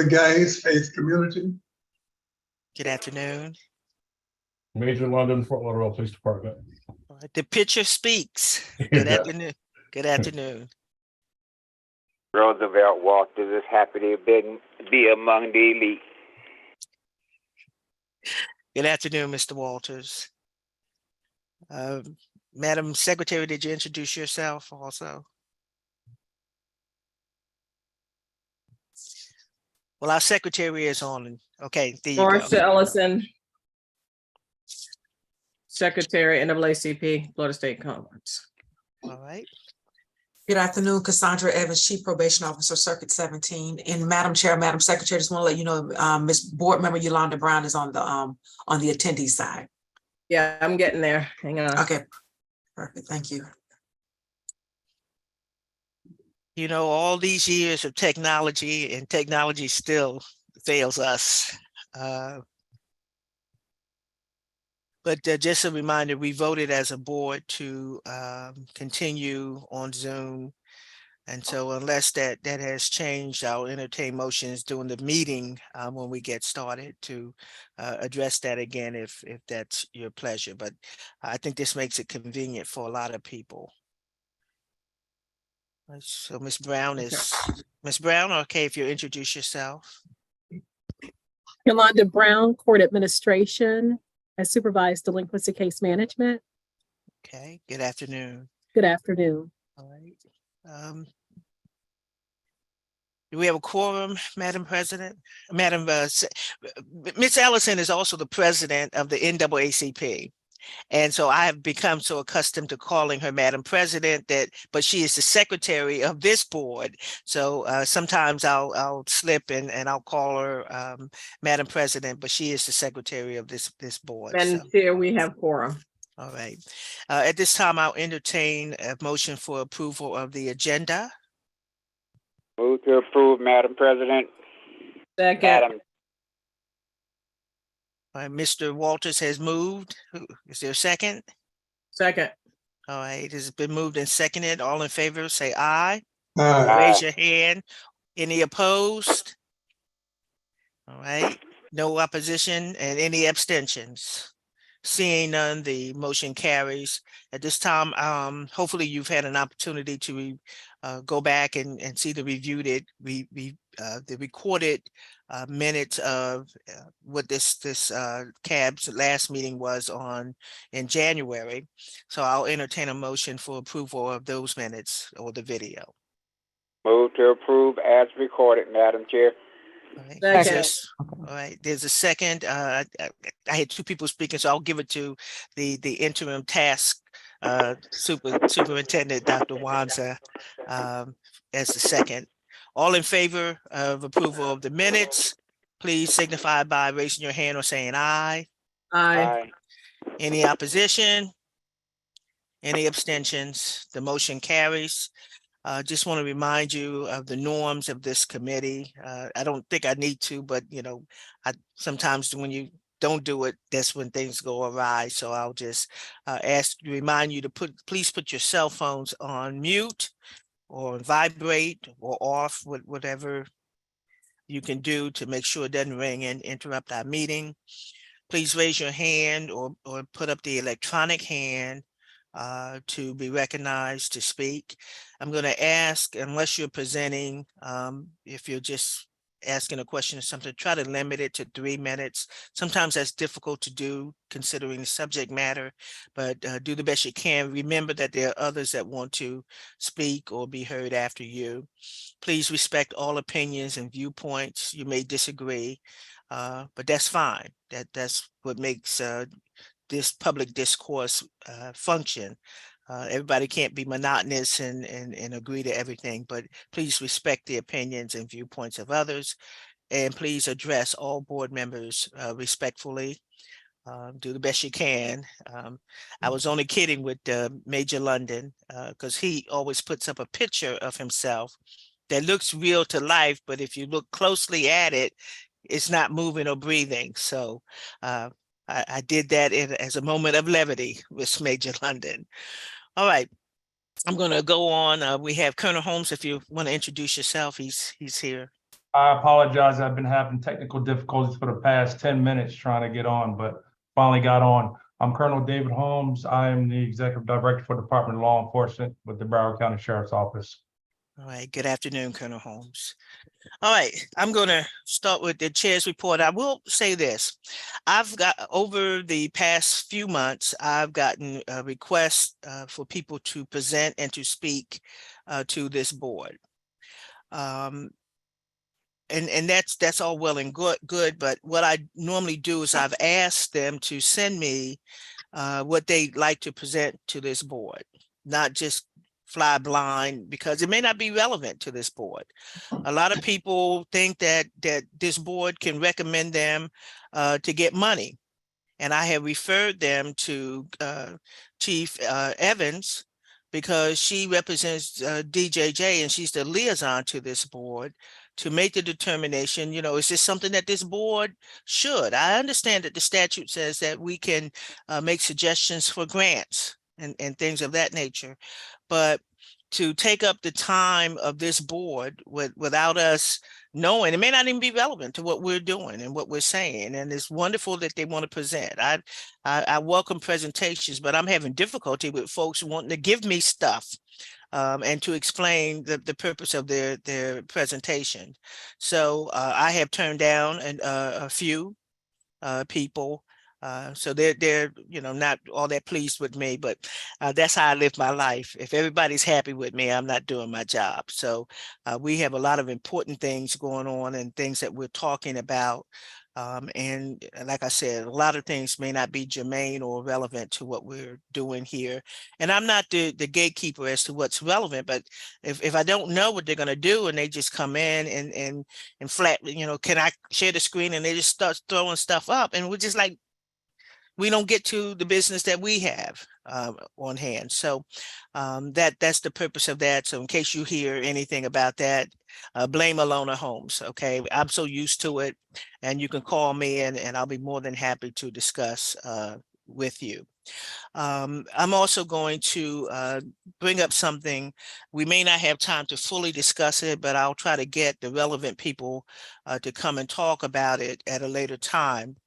the Gays Faith Community. Good afternoon. Major London, Fort Lauderdale Police Department. All right, the picture speaks. It Good does. afternoon. Good afternoon. Roosevelt Walters is happy to be among the elite. Good afternoon, Mr. Walters. Madam Secretary, did you introduce yourself also? Well, our secretary is on. Okay, there you Marcia go. Ellison, Secretary, NAACP, Florida State Conference. All right. Good afternoon, Cassandra Evans, Chief Probation Officer, Circuit 17. And Madam Chair, Madam Secretary, just want to let you know, Ms. Board Member Yolanda Brown is on the attendee side. Yeah, I'm getting there. Hang on. Okay, perfect. Thank you. You know, all these years of technology, and technology still fails us. But just a reminder, we voted as a board to continue on Zoom. And so unless that has changed, I'll entertain motions during the meeting when we get started to address that again if that's your pleasure. But I think this makes it convenient for a lot of people. So Ms. Brown is, Ms. Brown, okay, if you introduce yourself. Yolanda Brown, Court Administration. I supervise delinquency case management. Okay, good afternoon. Good afternoon. All right. Do we have a quorum, Madam President? Madam, Ms. Ellison is also the president of the NAACP. And so I have become so accustomed to calling her Madam President but she is the secretary of this board. So sometimes I'll slip and I'll call her Madam President, but she is the secretary of this board. And So. here we have quorum. All right. At this time, I'll entertain a motion for approval of the agenda. Move to approve, Madam President. Second. Madam, All right, Mr. Walters has moved. Is there a second? Second. All right, it has been moved and seconded. All in favor, say aye. Aye. Raise your hand. Any opposed? All right, no opposition and any abstentions? Seeing none, the motion carries. At this time, hopefully you've had an opportunity to go back and see the the recorded minutes of what this CAB's last meeting was on in January. So I'll entertain a motion for approval of those minutes or the video. move to approve as recorded, Madam Chair. All right. Second. Yes. All right, there's a second. I had two people speaking, so I'll give it to the interim task superintendent, Dr. Wanza, as the second. All in favor of approval of the minutes, please signify by raising your hand or saying aye. Aye. Any opposition? Any abstentions? The motion carries. Just want to remind you of the norms of this committee. I don't think I need to, but you know, sometimes when you don't do it, that's when things go awry. So I'll just remind you to please put your cell phones on mute or vibrate or off, whatever you can do to make sure it doesn't ring and interrupt our meeting. Please raise your hand or put up the electronic hand to be recognized to speak. I'm going to ask, unless you're presenting, if you're just asking a question or something, try to limit it to 3 minutes. Sometimes that's difficult to do considering the subject matter, but do the best you can. Remember that there are others that want to speak or be heard after you. Please respect all opinions and viewpoints. You may disagree, but that's fine. That's what makes this public discourse function. Everybody can't be monotonous and agree to everything, but please respect the opinions and viewpoints of others. And please address all board members respectfully. Do the best you can. I was only kidding with Major London because he always puts up a picture of himself that looks real to life, but if you look closely at it, it's not moving or breathing. So I did that as a moment of levity with Major London. All right, I'm going to go on. We have Colonel Holmes. If you want to introduce yourself, he's here. I apologize. I've been having technical difficulties for the past 10 minutes trying to get on, but finally got on. I'm Colonel David Holmes. I am the Executive Director for Department of Law Enforcement with the Broward County Sheriff's Office. All right, good afternoon, Colonel Holmes. All right, I'm going to start with the chair's report. I will say this. I've got, over the past few months, I've gotten requests for people to present and to speak to this board. And that's all well and good, but what I normally do is I've asked them to send me what they'd like to present to this board, not just fly blind, because it may not be relevant to this board. A lot of people think that this board can recommend them to get money. And I have referred them to Chief Evans, because she represents DJJ and she's the liaison to this board to make the determination, you know, is this something that this board should? I understand that the statute says that we can make suggestions for grants and things of that nature, but to take up the time of this board without us knowing, it may not even be relevant to what we're doing and what we're saying. And it's wonderful that they want to present. I welcome presentations, but I'm having difficulty with folks wanting to give me stuff and to explain the purpose of their presentation. So I have turned down a few people. So they're you know, not all that pleased with me, but that's how I live my life. If everybody's happy with me, I'm not doing my job. So we have a lot of important things going on and things that we're talking about. And like I said, a lot of things may not be germane or relevant to what we're doing here. And I'm not the gatekeeper as to what's relevant, but if I don't know what they're going to do and they just come in and flat, you know, can I share the screen, and they just start throwing stuff up, and we're just like, we don't get to the business that we have on hand. So that's the purpose of that. So in case you hear anything about that, blame Alona Holmes. Okay, I'm so used to it, and you can call me and I'll be more than happy to discuss with you. I'm also going to bring up something. We may not have time to fully discuss it, but I'll try to get the relevant people to come and talk about it at a later time.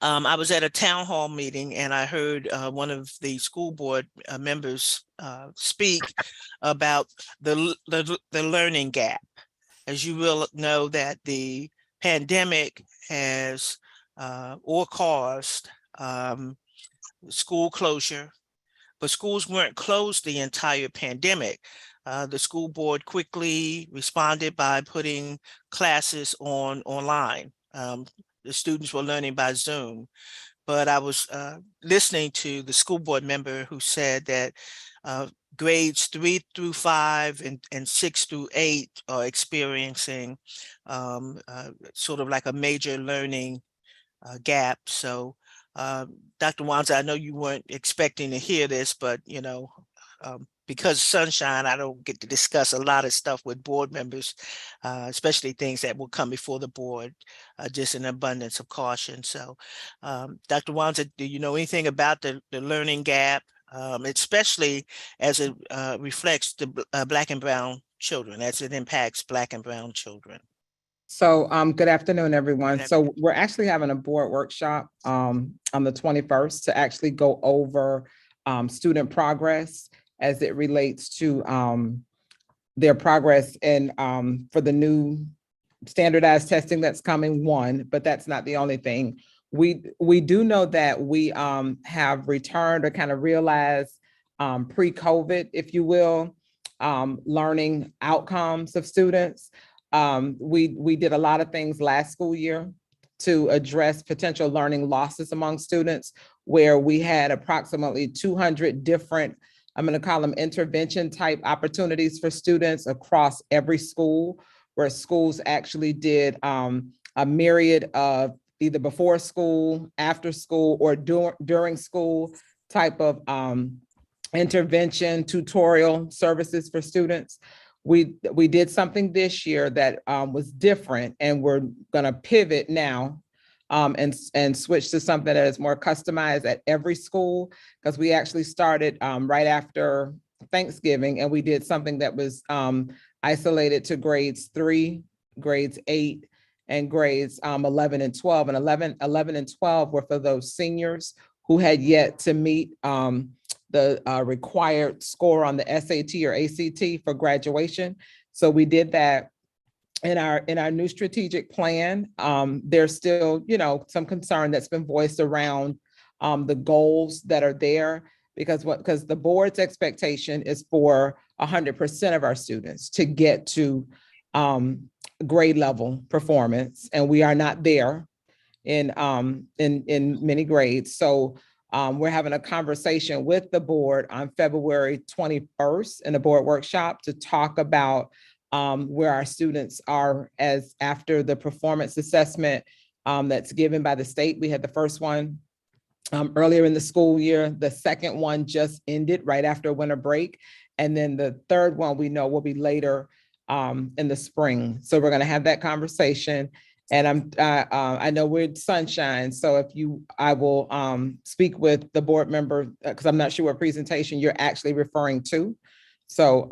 I was at a town hall meeting and I heard one of the school board members speak about the learning gap. As you will know, that the pandemic has or caused school closure, but schools weren't closed the entire pandemic. The school board quickly responded by putting classes online. The students were learning by Zoom, but I was listening to the school board member who said that grades 3 through 5 and 6 through 8 are experiencing sort of like a major learning gap. So Dr. Wanza, I know you weren't expecting to hear this, but you know, because sunshine, I don't get to discuss a lot of stuff with board members, especially things that will come before the board, just an abundance of caution. So Dr. Wanza, do you know anything about the learning gap, especially as it reflects the Black and brown children, as it impacts Black and brown children? So good afternoon, everyone. Good So we're actually having a board workshop on the 21st to actually go over student progress as it relates to their progress in for the new standardized testing that's coming, one, but that's not the only thing. We do know that we have returned or kind of realized pre-COVID, if you will, learning outcomes of students. We did a lot of things last school year to address potential learning losses among students, where we had approximately 200 different, I'm going to call them intervention type opportunities for students across every school, where schools actually did a myriad of either before school, after school, or during school type of intervention tutorial services for students. We did something this year that was different, and we're going to pivot now and switch to something that is more customized at every school, because we actually started right after Thanksgiving, and we did something that was isolated to grades 3 grades 8 and grades 11 and 12. And 11 and 12 were for those seniors who had yet to meet the required score on the SAT or ACT for graduation. So we did that. In our new strategic plan, there's still, some concern that's been voiced around the goals that are there, because the board's expectation is for 100% of our students to get to grade level performance, and we are not there in many grades. So we're having a conversation with the board on February 21st in a board workshop to talk about where our students are as after the performance assessment that's given by the state. We had the first one earlier in the school year. The second one just ended right after winter break. And then the third one we know will be later in the spring. So we're going to have that conversation. And I know we're sunshine. So I will speak with the board member, because I'm not sure what presentation you're actually referring to. So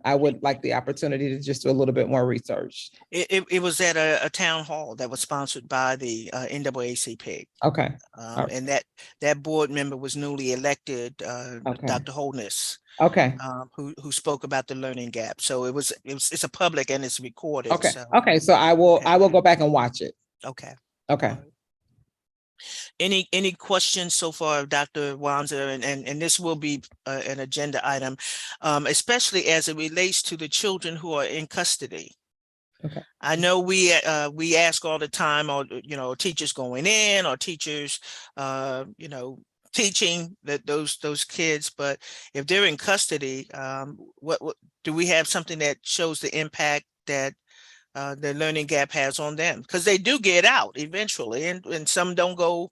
I would like the opportunity to just do a little bit more research. It was at a town hall that was sponsored by the NAACP. Okay. And that board member was newly elected, Okay. Dr. Holness, Okay. who spoke about the learning gap. So it's a public and it's recorded. Okay. So, Okay. So I will go back and watch it. okay. Okay. Any questions so far, Dr. Wanzer? And this will be an agenda item, especially as it relates to the children who are in custody. Okay. I know we ask all the time, or teachers going in, or teachers teaching those kids, but if they're in custody, what do we have something that shows the impact that the learning gap has on them? Because they do get out eventually, and some don't go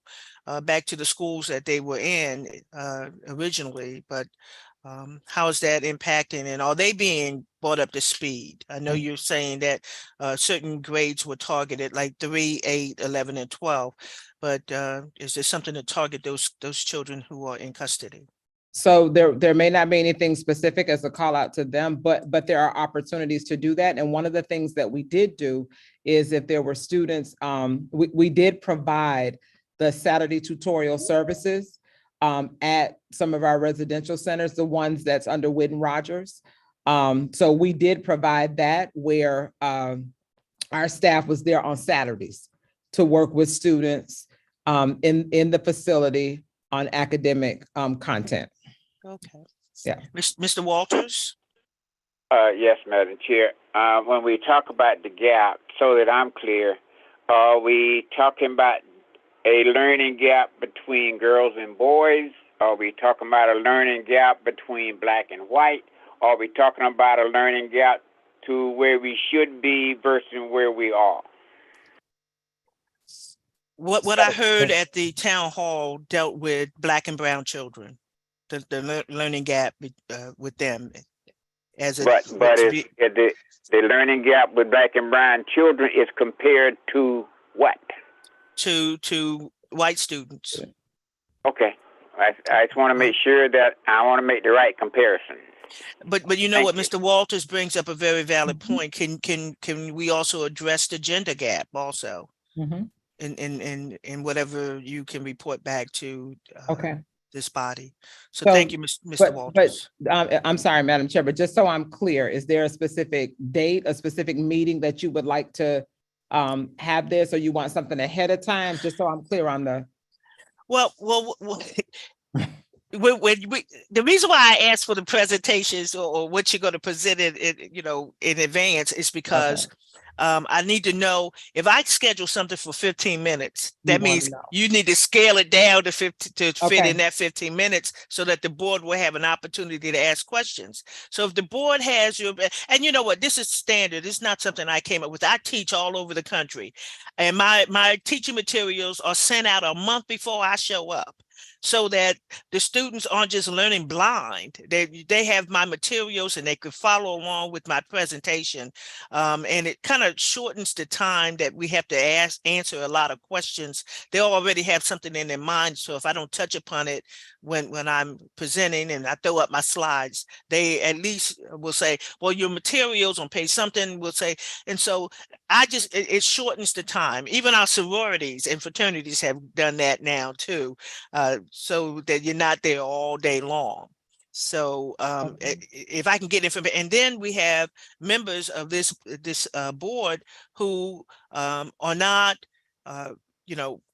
back to the schools that they were in originally, but how is that impacting, and are they being brought up to speed? I know you're saying that certain grades were targeted, like 3, 8, 11, and 12, but is there something to target those children who are in custody? So there may not be anything specific as a call out to them, but there are opportunities to do that. And one of the things that we did do is, if there were students, we did provide the Saturday tutorial services at some of our residential centers, the ones that's under Whitten Rogers. So we did provide that, where our staff was there on Saturdays to work with students in the facility on academic content. Okay. Yeah. Mr. Walters? Yes, Madam Chair. When we talk about the gap, so that I'm clear, are we talking about a learning gap between girls and boys? Are we talking about a learning gap between black and white? Are we talking about a learning gap to where we should be versus where we are? What I heard at the town hall dealt with black and brown children, the learning gap with them. But the learning gap with black and brown children is compared to what? To white students. Okay, I just want to make sure that I want to make the right comparison. But you know what, Mr. Walters brings up a very valid point. Can we also address the gender gap also? In whatever you can report back to this body. So thank you, Mr. Walters. But I'm sorry, Madam Chair, but just so I'm clear, is there a specific date, a specific meeting that you would like to have this, or you want something ahead of time, just so I'm clear on the. Well, the reason why I asked for the presentations or what you're going to present in advance is because I need to know, if I schedule something for 15 minutes, that means you need to scale it down to fit in that 15 minutes so that the board will have an opportunity to ask questions. So if the board has and you know what, this is standard. It's not something I came up with. I teach all over the country, and my teaching materials are sent out a month before I show up, so that the students aren't just learning blind. They have my materials and they could follow along with my presentation. And it kind of shortens the time that we have to answer a lot of questions. They already have something in their mind. So if I don't touch upon it when I'm presenting and I throw up my slides, they at least will say, well, your materials on page something will say. And so it shortens the time. Even our sororities and fraternities have done that now too, so that you're not there all day long. So if I can get information, and then we have members of this board who are not,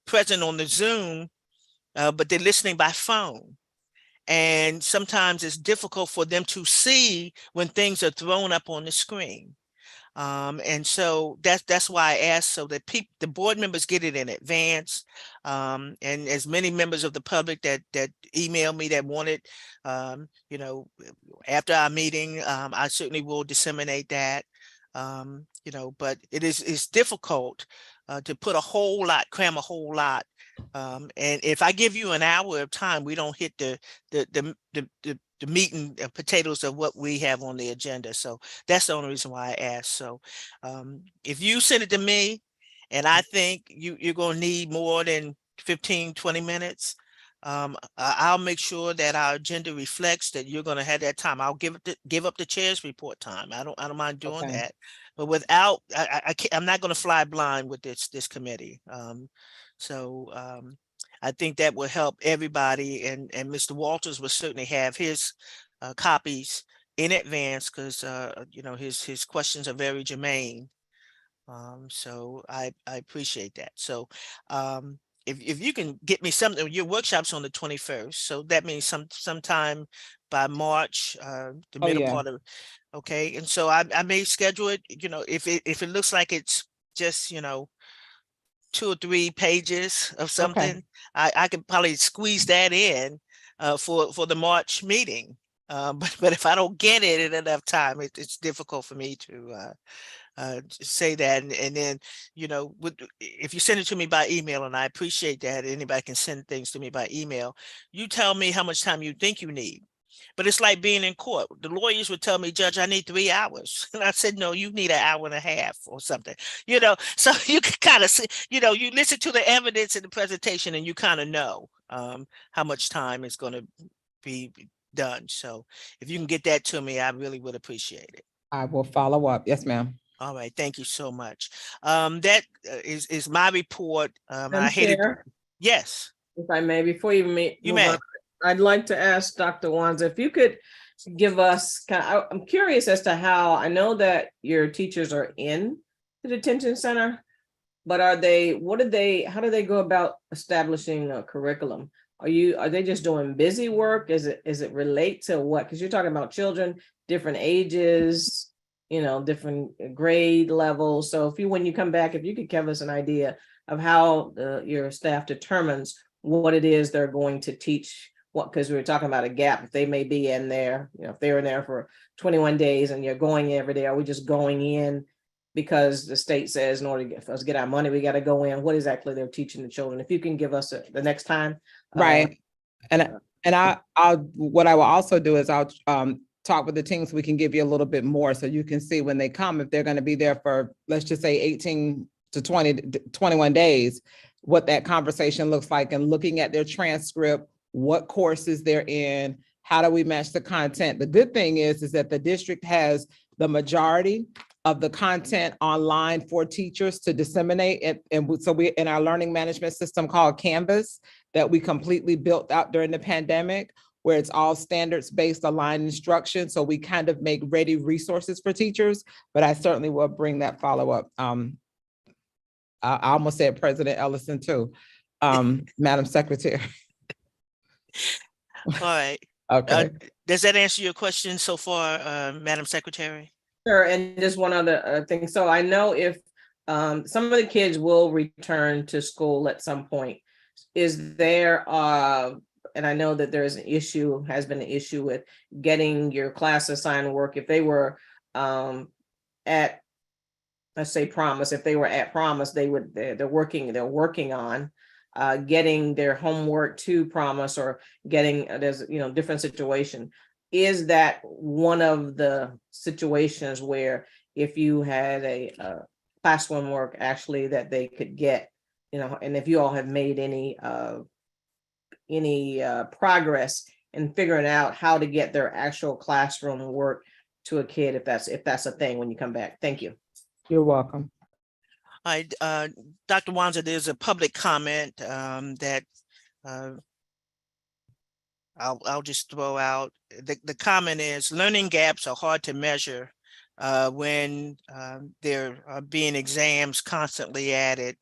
present on the Zoom, but they're listening by phone. And sometimes it's difficult for them to see when things are thrown up on the screen. And so that's why I asked, so that the board members get it in advance. And as many members of the public that email me that want it, after our meeting, I certainly will disseminate that. But it's difficult to put cram a whole lot. And if I give you an hour of time, we don't hit the meat and potatoes of what we have on the agenda. So that's the only reason why I asked. So if you send it to me and I think you're going to need more than 15, 20 minutes, I'll make sure that our agenda reflects that you're going to have that time. I'll give up the chair's report time. I don't mind doing that. But without, I'm not going to fly blind with this committee. I think that will help everybody, and Mr. Walters will certainly have his copies in advance, because his questions are very germane. So I appreciate that. So if you can get me something, your workshop's on the 21st, so that means sometime by March, the middle part of, okay. And so I may schedule it, if it looks like it's just 2 or 3 pages of something, I could probably squeeze that in for the March meeting. But if I don't get it in enough time, it's difficult for me to say that. And then, if you send it to me by email, and I appreciate that, anybody can send things to me by email, you tell me how much time you think you need. But it's like being in court. The lawyers would tell me, Judge, I need 3 hours. And I said, no, you need 1.5 hours or something, so you can kind of see, you listen to the evidence in the presentation and you kind of know how much time is going to be done. So if you can get that to me, I really would appreciate it. I will follow up. Yes, ma'am. All right. Thank you so much. That is my report. Madam Chair, Yes. if I may, before you move may. on, I'd like to ask Dr. Wanza if you could give us I'm curious as to how, I know that your teachers are in the detention center, but how do they go about establishing a curriculum? Are they just doing busy work? Is it relate to what? Because you're talking about children, different ages, different grade levels. So when you come back, if you could give us an idea of how your staff determines what it is they're going to teach. Because we were talking about a gap, if they may be in there, if they were in there for 21 days and you're going in every day, are we just going in because the state says in order for us to get our money, we got to go in? What exactly they're teaching the children? If you can give us the next time. Right. I'll what I will also do is I'll talk with the teams. We can give you a little bit more so you can see when they come, if they're going to be there for, let's just say 18 to 21 days, what that conversation looks like, and looking at their transcript, what courses they're in, how do we match the content? The good thing is that the district has the majority of the content online for teachers to disseminate. And so we, in our learning management system called Canvas, that we completely built out during the pandemic, where it's all standards-based aligned instruction. So we kind of make ready resources for teachers, but I certainly will bring that follow-up. I almost said President Ellison too, Madam Secretary. All right. Okay. Does that answer your question so far, Madam Secretary? Sure. And just one other thing. So I know if some of the kids will return to school at some point, is there, and I know that there is has been an issue with getting your class assigned work. If they were at, let's say Promise, if they were at Promise, they're working on getting their homework to Promise, or getting, there's different situation. Is that one of the situations where if you had a classroom work actually that they could get, and if you all have made any progress in figuring out how to get their actual classroom work to a kid, if that's a thing when you come back? Thank you. You're welcome. All right, Dr. Wanza, there's a public comment that I'll just throw out. The comment is learning gaps are hard to measure when there are being exams constantly added.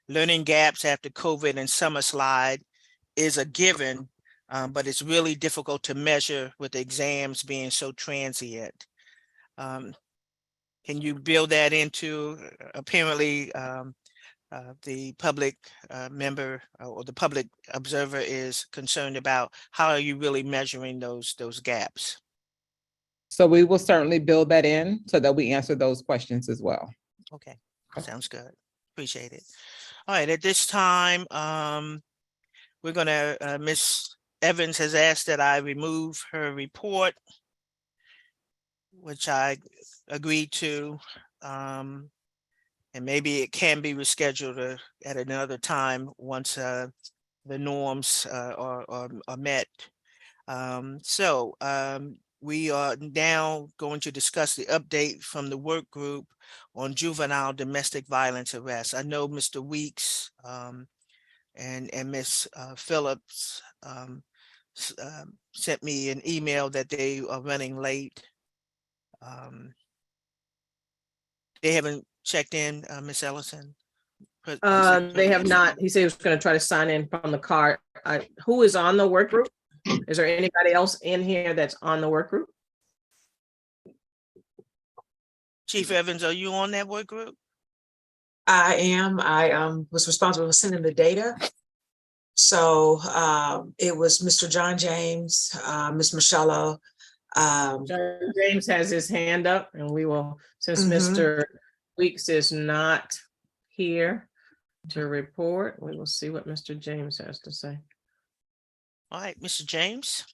Learning gaps after COVID and summer slide is a given, but it's really difficult to measure with exams being so transient. Can you build that into apparently the public member or the public observer is concerned about how are you really measuring those gaps? So we will certainly build that in so that we answer those questions as well. Okay, sounds good. Appreciate it. All right, at this time, we're gonna, Ms. Evans has asked that I remove her report, which I agreed to. And maybe it can be rescheduled at another time once the norms are met. We are now going to discuss the update from the work group on juvenile domestic violence arrests. I know Mr. Weeks and Ms. Phillips sent me an email that they are running late. They haven't checked in, Ms. Ellison? They have not. He said he was going to try to sign in from the card. Who is on the work group? Is there anybody else in here that's on the work group? Chief Evans, are you on that work group? I am. I was responsible for sending the data. So it was Mr. John James, Ms. Michelle. John James has his hand up, and we will, since Mr. Weeks is not here to report, we will see what Mr. James has to say. All right, Mr. James.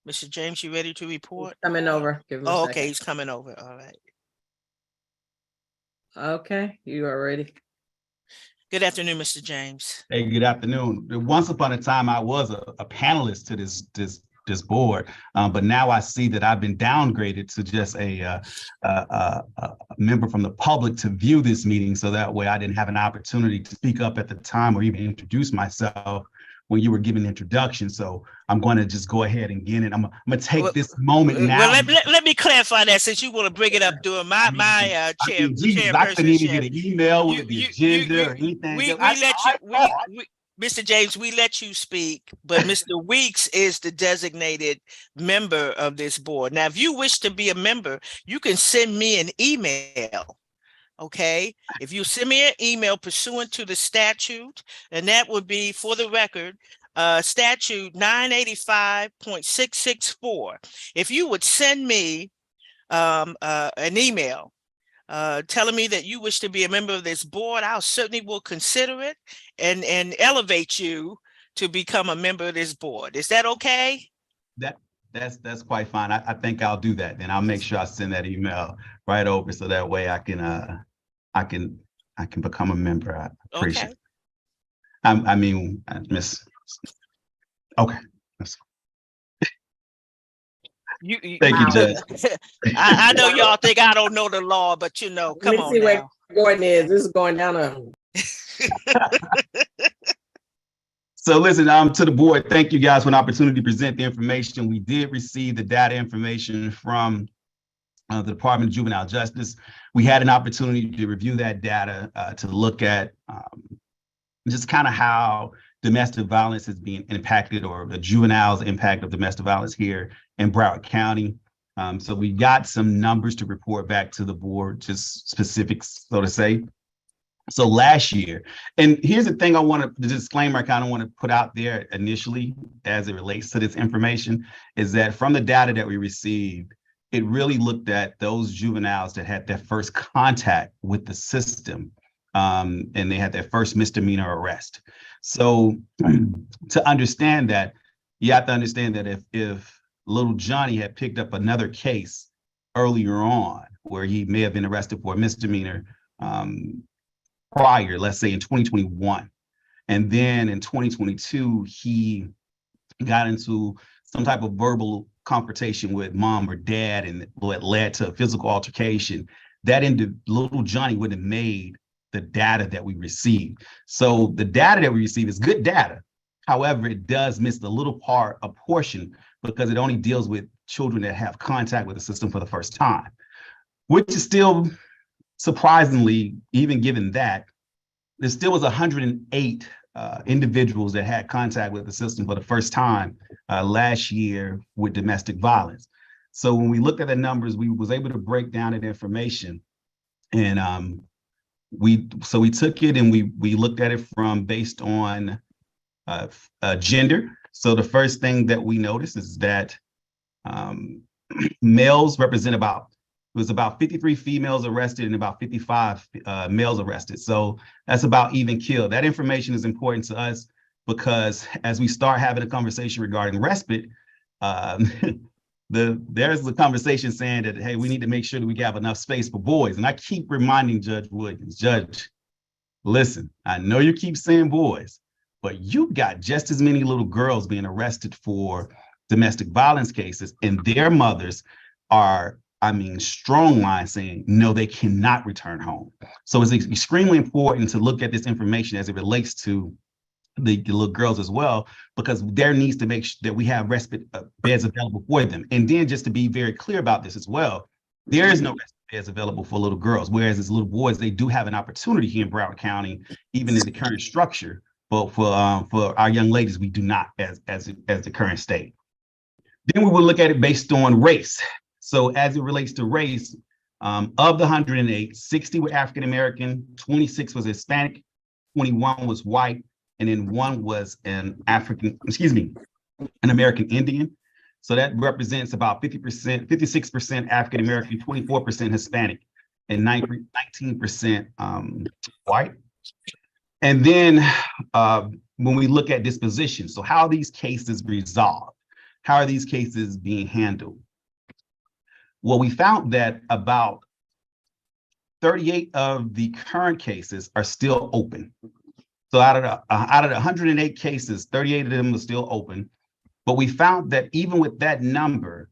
Mr. James, you ready to report? Coming over. Give him a Oh, second. okay, he's coming over. All right. Okay, you are ready. Good afternoon, Mr. James. Hey, good afternoon. Once upon a time, I was a panelist to this board, but now I see that I've been downgraded to just a member from the public to view this meeting. So that way, I didn't have an opportunity to speak up at the time or even introduce myself when you were giving the introduction. So I'm going to just go ahead and get it. I'm going to take this moment now. Well, let me clarify that since you want to bring it up during my Jesus, I couldn't even get an email with the agenda or anything. Mr. James, we let you speak, but Mr. Weeks is the designated member of this board. Now, if you wish to be a member, you can send me an email. Okay, if you send me an email pursuant to the statute, and that would be, for the record, statute 985.664. If you would send me an email telling me that you wish to be a member of this board, I certainly will consider it and elevate you to become a member of this board. Is that okay? That's quite fine. I think I'll do that. Then I'll make sure I send that email right over so that way I can become a member. I appreciate it. I mean, Miss. Okay. Thank you, Judge. I know y'all think I don't know the law, but you know, come on. Let me see where Gordon is. This is going down a. So listen, to the board, thank you guys for an opportunity to present the information. We did receive the data information from the Department of Juvenile Justice. We had an opportunity to review that data to look at just kind of how domestic violence is being impacted, or the juveniles' impact of domestic violence here in Broward County. So we got some numbers to report back to the board, just specifics, so to say. So last year, and here's the thing the disclaimer I kind of want to put out there initially as it relates to this information, is that from the data that we received, it really looked at those juveniles that had their first contact with the system, and they had their first misdemeanor arrest. So to understand that, you have to understand that if little Johnny had picked up another case earlier on where he may have been arrested for a misdemeanor prior, let's say in 2021, and then in 2022, he got into some type of verbal confrontation with mom or dad, and what led to a physical altercation, that little Johnny wouldn't have made the data that we received. So the data that we receive is good data. However, it does miss the little a portion, because it only deals with children that have contact with the system for the first time, which is still surprisingly, even given that, there still was 108 individuals that had contact with the system for the first time last year with domestic violence. So when we looked at the numbers, we was able to break down that information, and we took it and we looked at it from based on gender. So the first thing that we noticed is that males represent about 53 females arrested and about 55 males arrested. So that's about even kill. That information is important to us because as we start having a conversation regarding respite, there's the conversation saying that, hey, we need to make sure that we have enough space for boys. And I keep reminding Judge Williams, Judge, listen, I know you keep saying boys, but you've got just as many little girls being arrested for domestic violence cases, and their mothers are, strong lines saying, no, they cannot return home. So it's extremely important to look at this information as it relates to the little girls as well, because there needs to make sure that we have respite beds available for them. And then just to be very clear about this as well, there is no respite beds available for little girls, whereas as little boys, they do have an opportunity here in Broward County, even in the current structure. But for our young ladies, we do not as the current state. Then we will look at it based on race. So as it relates to race, of the 108, 60 were African-American, 26 was Hispanic, 21 was white, and then 1 was an American Indian. So that represents about 50%, 56% African-American, 24% Hispanic, and 19% white. And then when we look at disposition, so how are these cases resolved? How are these cases being handled? Well, we found that about 38 of the current cases are still open. So out of the 108 cases, 38 of them are still open. But we found that even with that number,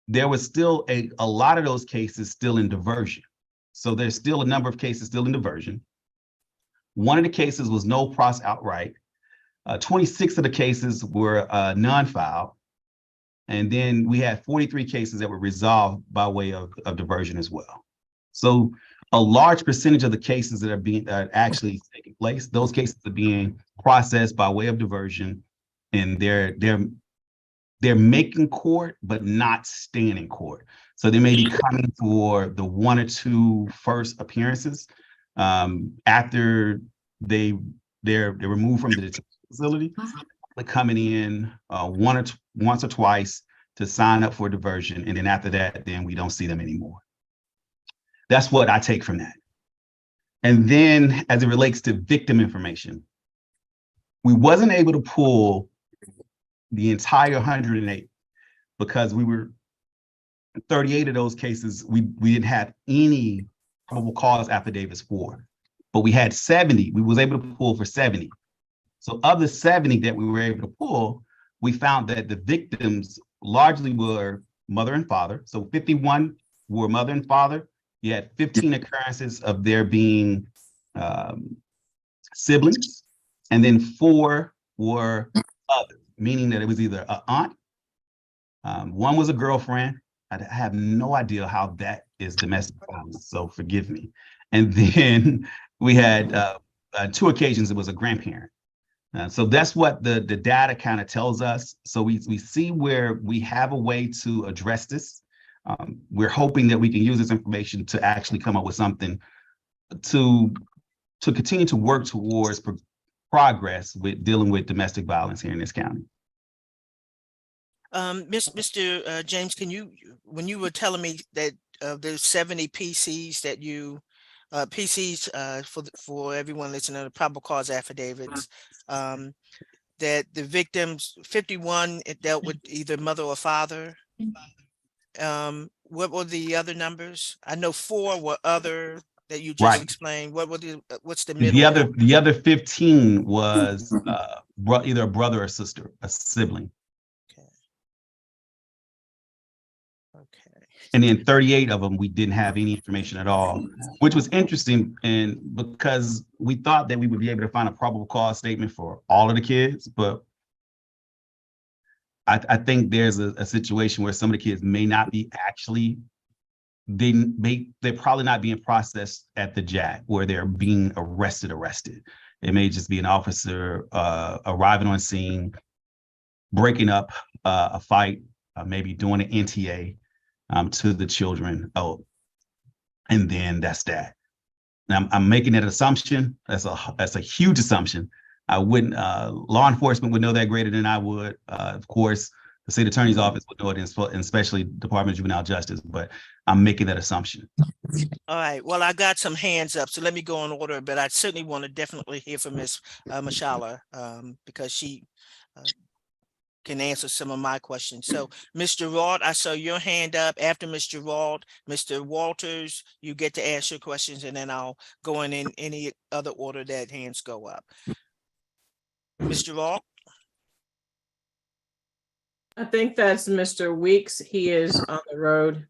there was still a lot of those cases still in diversion. So there's still a number of cases still in diversion. One of the cases was no pros outright. 26 of the cases were non-filed. And then we had 43 cases that were resolved by way of diversion as well. So a large percentage of the cases that are actually taking place, those cases are being processed by way of diversion, and they're making court, but not staying in court. So they may be coming for the 1 or 2 first appearances after they're removed from the detention facility, but coming in once or twice to sign up for diversion, and then after that, then we don't see them anymore. That's what I take from that. And then as it relates to victim information, we wasn't able to pull the entire 108 because 38 of those cases we didn't have any probable cause affidavits for, but we had 70. We was able to pull for 70. So of the 70 that we were able to pull, we found that the victims largely were mother and father. So 51 were mother and father. You had 15 occurrences of there being siblings, and then 4 were others, meaning that it was either an aunt, 1 was a girlfriend. I have no idea how that is domestic violence, so forgive me. And then we had 2 occasions it was a grandparent. So that's what the data kind of tells us. So we see where we have a way to address this. We're hoping that we can use this information to actually come up with something to continue to work towards progress with dealing with domestic violence here in this county. Mr. James, when you were telling me that there's 70 PCs that you for everyone listening to the probable cause affidavits, that the victims, 51, it dealt with either mother or father. What were the other numbers? I know 4 were other that you just explained. What's the middle? The other 15 was either a brother or sister, a sibling. Okay. And then 38 of them, we didn't have any information at all, which was interesting. And because we thought that we would be able to find a probable cause statement for all of the kids, but I think there's a situation where some of the kids may not be actually, they're probably not being processed at the JAC where they're being arrested. It may just be an officer arriving on scene, breaking up a fight, maybe doing an NTA to the children. Oh, and then that's that. And I'm making that assumption. That's a huge assumption. I wouldn't. Law enforcement would know that greater than I would. Of course, the state attorney's office would know it, and especially Department of Juvenile Justice. But I'm making that assumption. All right. Well, I got some hands up, so let me go in order. But I certainly want to definitely hear from Ms. Mashala because she can answer some of my questions. So, Mr. Raud, I saw your hand up. After Mr. Raud, Mr. Walters, you get to ask your questions, and then I'll go in any other order that hands go up. Mr. Raud? I think that's Mr. Weeks. He is on the road.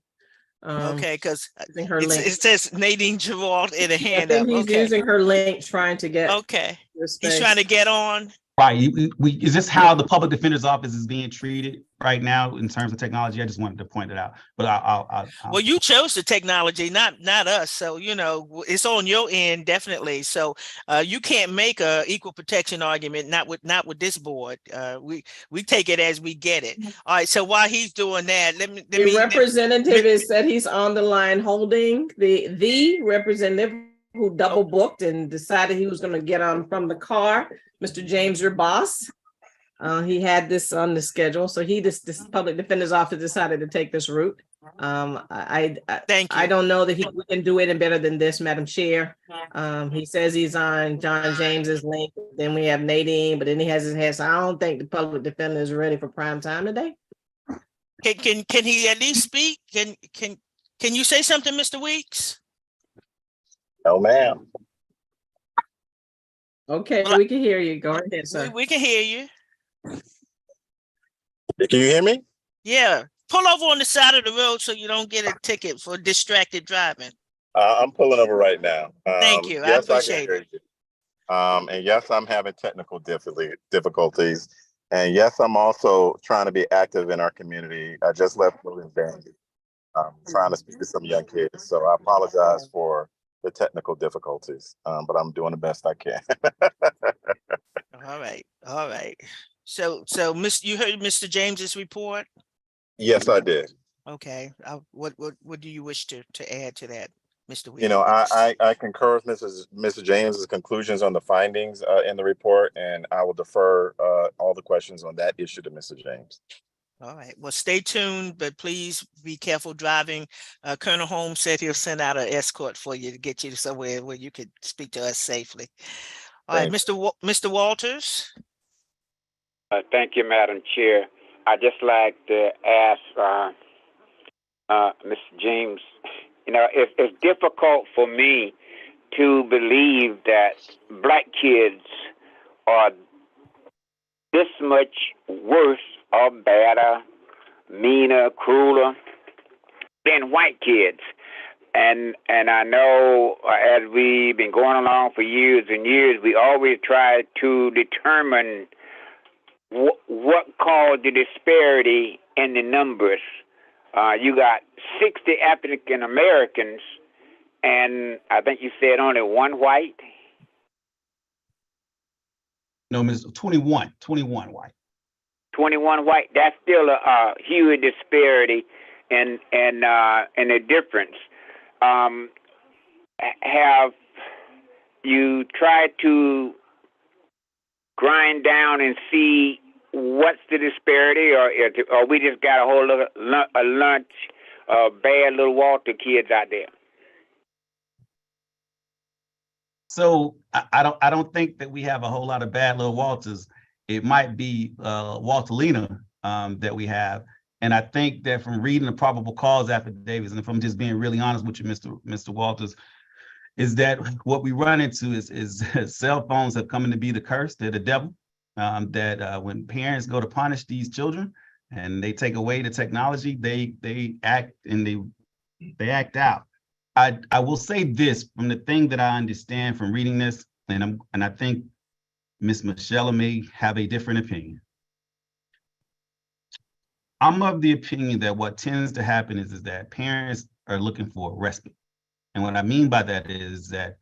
Okay, because Using her link. it says Nadine Gerard in a I hand up. think he's Okay. using her link, trying to get. Okay. He's He's trying to get on. Right. Is this how the public defender's office is being treated right now in terms of technology? I just wanted to point it out. But I'll Well, you chose the technology, not us. So, it's on your end, definitely. So you can't make a equal protection argument, not with this board. We take it as we get it. All right. So while he's doing that, The representative is said he's on the line holding the representative who double booked and decided he was going to get on from the car. Mr. James, your boss. He had this on the schedule, so this public defender's office decided to take this route. Thank you. I don't know that we can do it better than this, Madam Chair. He says he's on John James's link. Then we have Nadine, but then he has his head. So I don't think the public defender is ready for prime time today. Can he at least speak? Can you say something, Mr. Weeks? No, ma'am. Okay, we can hear you. Go ahead, sir. We can hear you. Can you hear me? Yeah. Pull over on the side of the road so you don't get a ticket for distracted driving. I'm pulling over right now. Thank you. Yes, I appreciate it. And yes, I'm having technical difficulties. And yes, I'm also trying to be active in our community. I just left Williams Dandy. I'm trying to speak to some young kids. So I apologize for the technical difficulties, but I'm doing the best I can. All right. So you heard Mr. James's report? Yes, I did. Okay. What do you wish to add to that, Mr. Weeks? I concur with Mr. James's conclusions on the findings in the report, and I will defer all the questions on that issue to Mr. James. All right. Well, stay tuned, but please be careful driving. Colonel Holmes said he'll send out an escort for you to get you to somewhere where you could speak to us safely. All right, Mr. Walters. Thank you, Madam Chair. I'd just like to ask Mr. James, it's difficult for me to believe that Black kids are this much worse or badder, meaner, crueler than white kids. And I know as we've been going along for years and years, we always try to determine what caused the disparity in the numbers. You got 60 African Americans, and I think you said only one white. No, Ms. 21 white. 21 white. That's still a huge disparity and a difference. Have you tried to grind down and see what's the disparity, or we just got a whole lunch of bad little Walter kids out there? So I don't think that we have a whole lot of bad little Walters. It might be Walterlina that we have. And I think that from reading the probable cause affidavits, and if I'm just being really honest with you, Mr. Walters, is that what we run into is cell phones have come to be the curse. They're the devil. That when parents go to punish these children, and they take away the technology, they act and they act out. I will say this from the thing that I understand from reading this, and I think Ms. Michelle may have a different opinion. I'm of the opinion that what tends to happen is that parents are looking for respite. And what I mean by that is that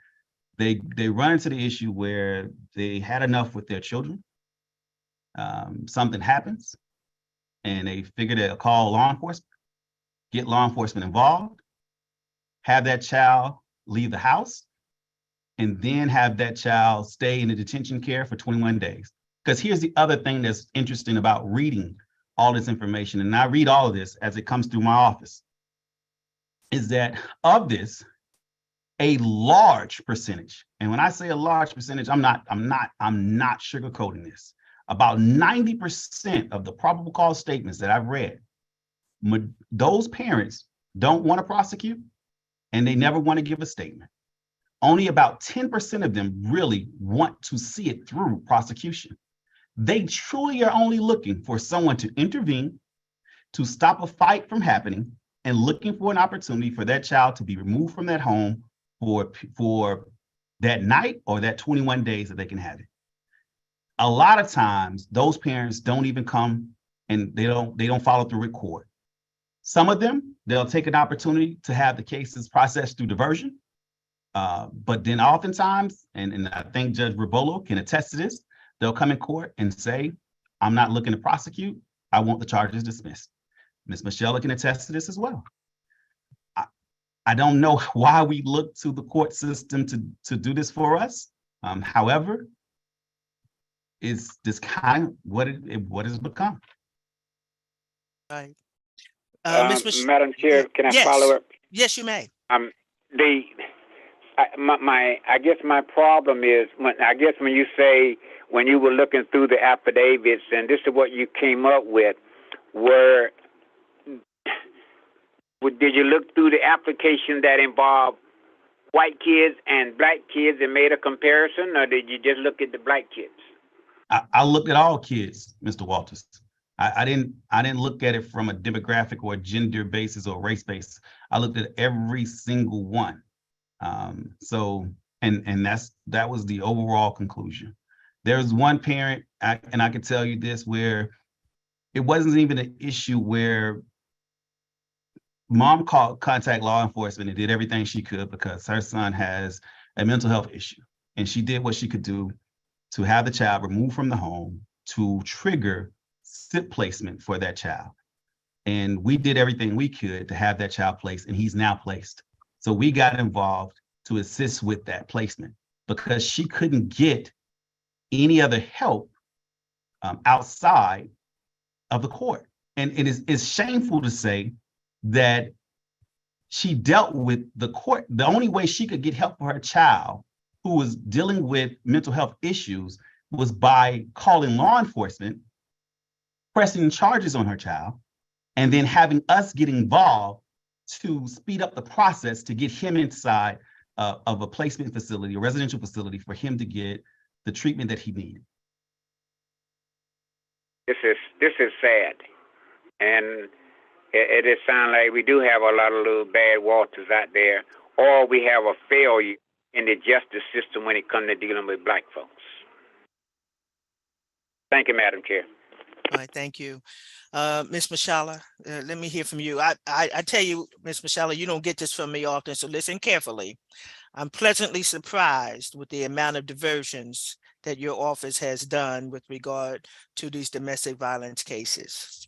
they run into the issue where they had enough with their children. Something happens and they figure they'll call law enforcement, get law enforcement involved, have that child leave the house, and then have that child stay in the detention care for 21 days. Because here's the other thing that's interesting about reading all this information, and I read all of this as it comes through my office, is that of this, a large percentage, and when I say a large percentage, I'm not sugarcoating this. About 90% of the probable cause statements that I've read, those parents don't want to prosecute and they never want to give a statement. Only about 10% of them really want to see it through prosecution. They truly are only looking for someone to intervene, to stop a fight from happening, and looking for an opportunity for that child to be removed from that home for that night or that 21 days that they can have it. A lot of times, those parents don't even come and they don't follow through with court. Some of them, they'll take an opportunity to have the cases processed through diversion. But then oftentimes, and I think Judge Ribolo can attest to this, they'll come in court and say, I'm not looking to prosecute. I want the charges dismissed. Ms. Michelle can attest to this as well. I don't know why we look to the court system to do this for us. However, it's this kind of what it's become. Right. Madam Chair, can I yes. follow up? Yes, you may. I guess my problem is when you say when you were looking through the affidavits and this is what you came up with, did you look through the application that involved white kids and black kids and made a comparison, or did you just look at the black kids? I looked at all kids, Mr. Walters. I didn't look at it from a demographic or gender basis or race basis. I looked at every single one. So that was the overall conclusion. There's one parent, and I can tell you this, where it wasn't even an issue where mom contact law enforcement and did everything she could because her son has a mental health issue. And she did what she could do to have the child removed from the home to trigger SIP placement for that child. And we did everything we could to have that child placed, and he's now placed. So we got involved to assist with that placement because she couldn't get any other help outside of the court. And it's shameful to say that she dealt with the court. The only way she could get help for her child who was dealing with mental health issues was by calling law enforcement, pressing charges on her child, and then having us get involved to speed up the process to get him inside of a placement facility, a residential facility, for him to get the treatment that he needed. This is sad, and it just sounds like we do have a lot of little bad Walters out there, or we have a failure in the justice system when it comes to dealing with black folks. Thank you, Madam Chair. All right, thank you. Ms. Mashala, let me hear from you. I tell you, Ms. Mashala, you don't get this from me often, so listen carefully. I'm pleasantly surprised with the amount of diversions that your office has done with regard to these domestic violence cases.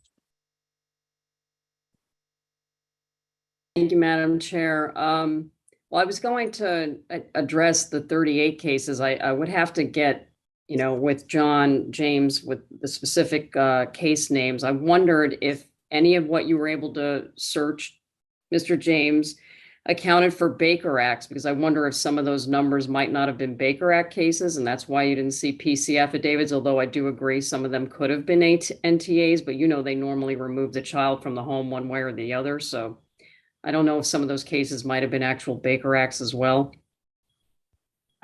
Thank you, Madam Chair. Well, I was going to address the 38 cases. I would have to get, with John James with the specific case names. I wondered if any of what you were able to search, Mr. James, accounted for Baker Acts, because I wonder if some of those numbers might not have been Baker Act cases, and that's why you didn't see PC affidavits, although I do agree some of them could have been NTAs, but they normally remove the child from the home one way or the other. So I don't know if some of those cases might have been actual Baker Acts as well.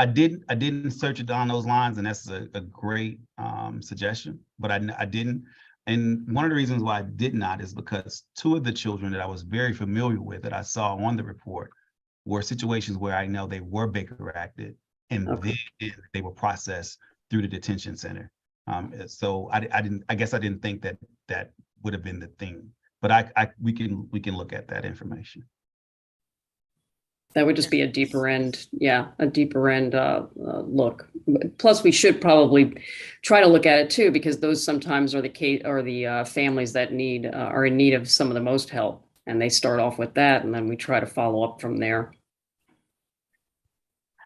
I didn't search it down those lines, and that's a great suggestion, but I didn't. And one of the reasons why I did not is because two of the children that I was very familiar with that I saw on the report were situations where I know they were Baker acted and Okay. then they were processed through the detention center. So I guess I didn't think that that would have been the thing, but we can look at that information. That would just be a deeper end, a deeper end look. Plus, we should probably try to look at it too, because those sometimes are the families that are in need of some of the most help, and they start off with that, and then we try to follow up from there.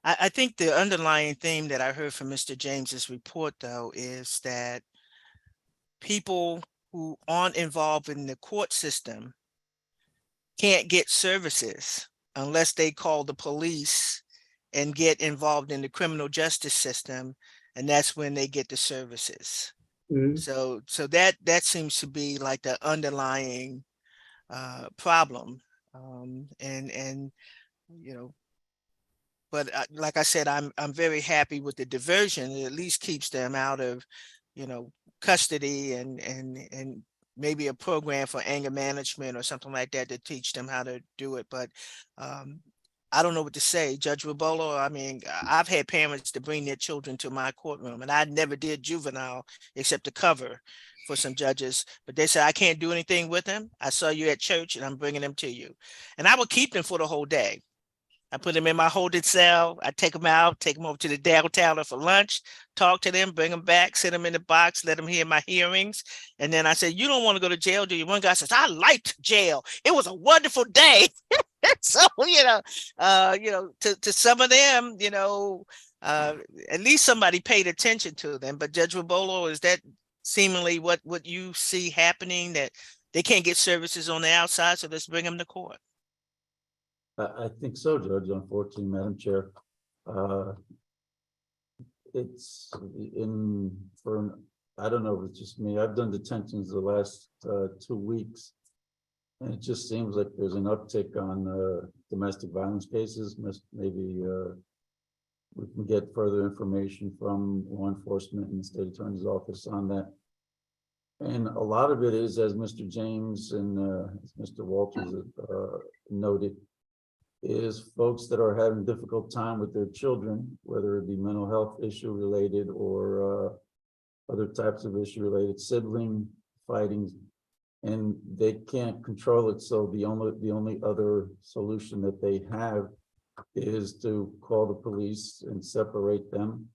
I think the underlying theme that I heard from Mr. James's report, though, is that people who aren't involved in the court system can't get services unless they call the police and get involved in the criminal justice system, and that's when they get the services. Mhm. So that seems to be like the underlying problem, and you know. But like I said, I'm very happy with the diversion. It at least keeps them out of, custody and maybe a program for anger management or something like that to teach them how to do it. But I don't know what to say, Judge Rubolo. I mean, I've had parents to bring their children to my courtroom, and I never did juvenile except to cover for some judges. But they said I can't do anything with them. I saw you at church, and I'm bringing them to you, and I would keep them for the whole day. I put them in my holding cell. I take them out, take them over to the downtown for lunch, talk to them, bring them back, sit them in the box, let them hear my hearings. And then I said, you don't want to go to jail, do you? One guy says, I liked jail. It was a wonderful day. So, to some of them, at least somebody paid attention to them. But Judge Rubolo, is that seemingly what you see happening, that they can't get services on the outside, so let's bring them to court? I think so, Judge. Unfortunately, Madam Chair, it's I don't know if it's just me. I've done detentions the last 2 weeks, and it just seems like there's an uptick on domestic violence cases. Maybe we can get further information from law enforcement and the state attorney's office on that. And a lot of it is, as Mr. James and Mr. Walters noted, is folks that are having a difficult time with their children, whether it be mental health issue related or other types of issue related, sibling fighting, and they can't control it. So the only other solution that they have is to call the police and separate them.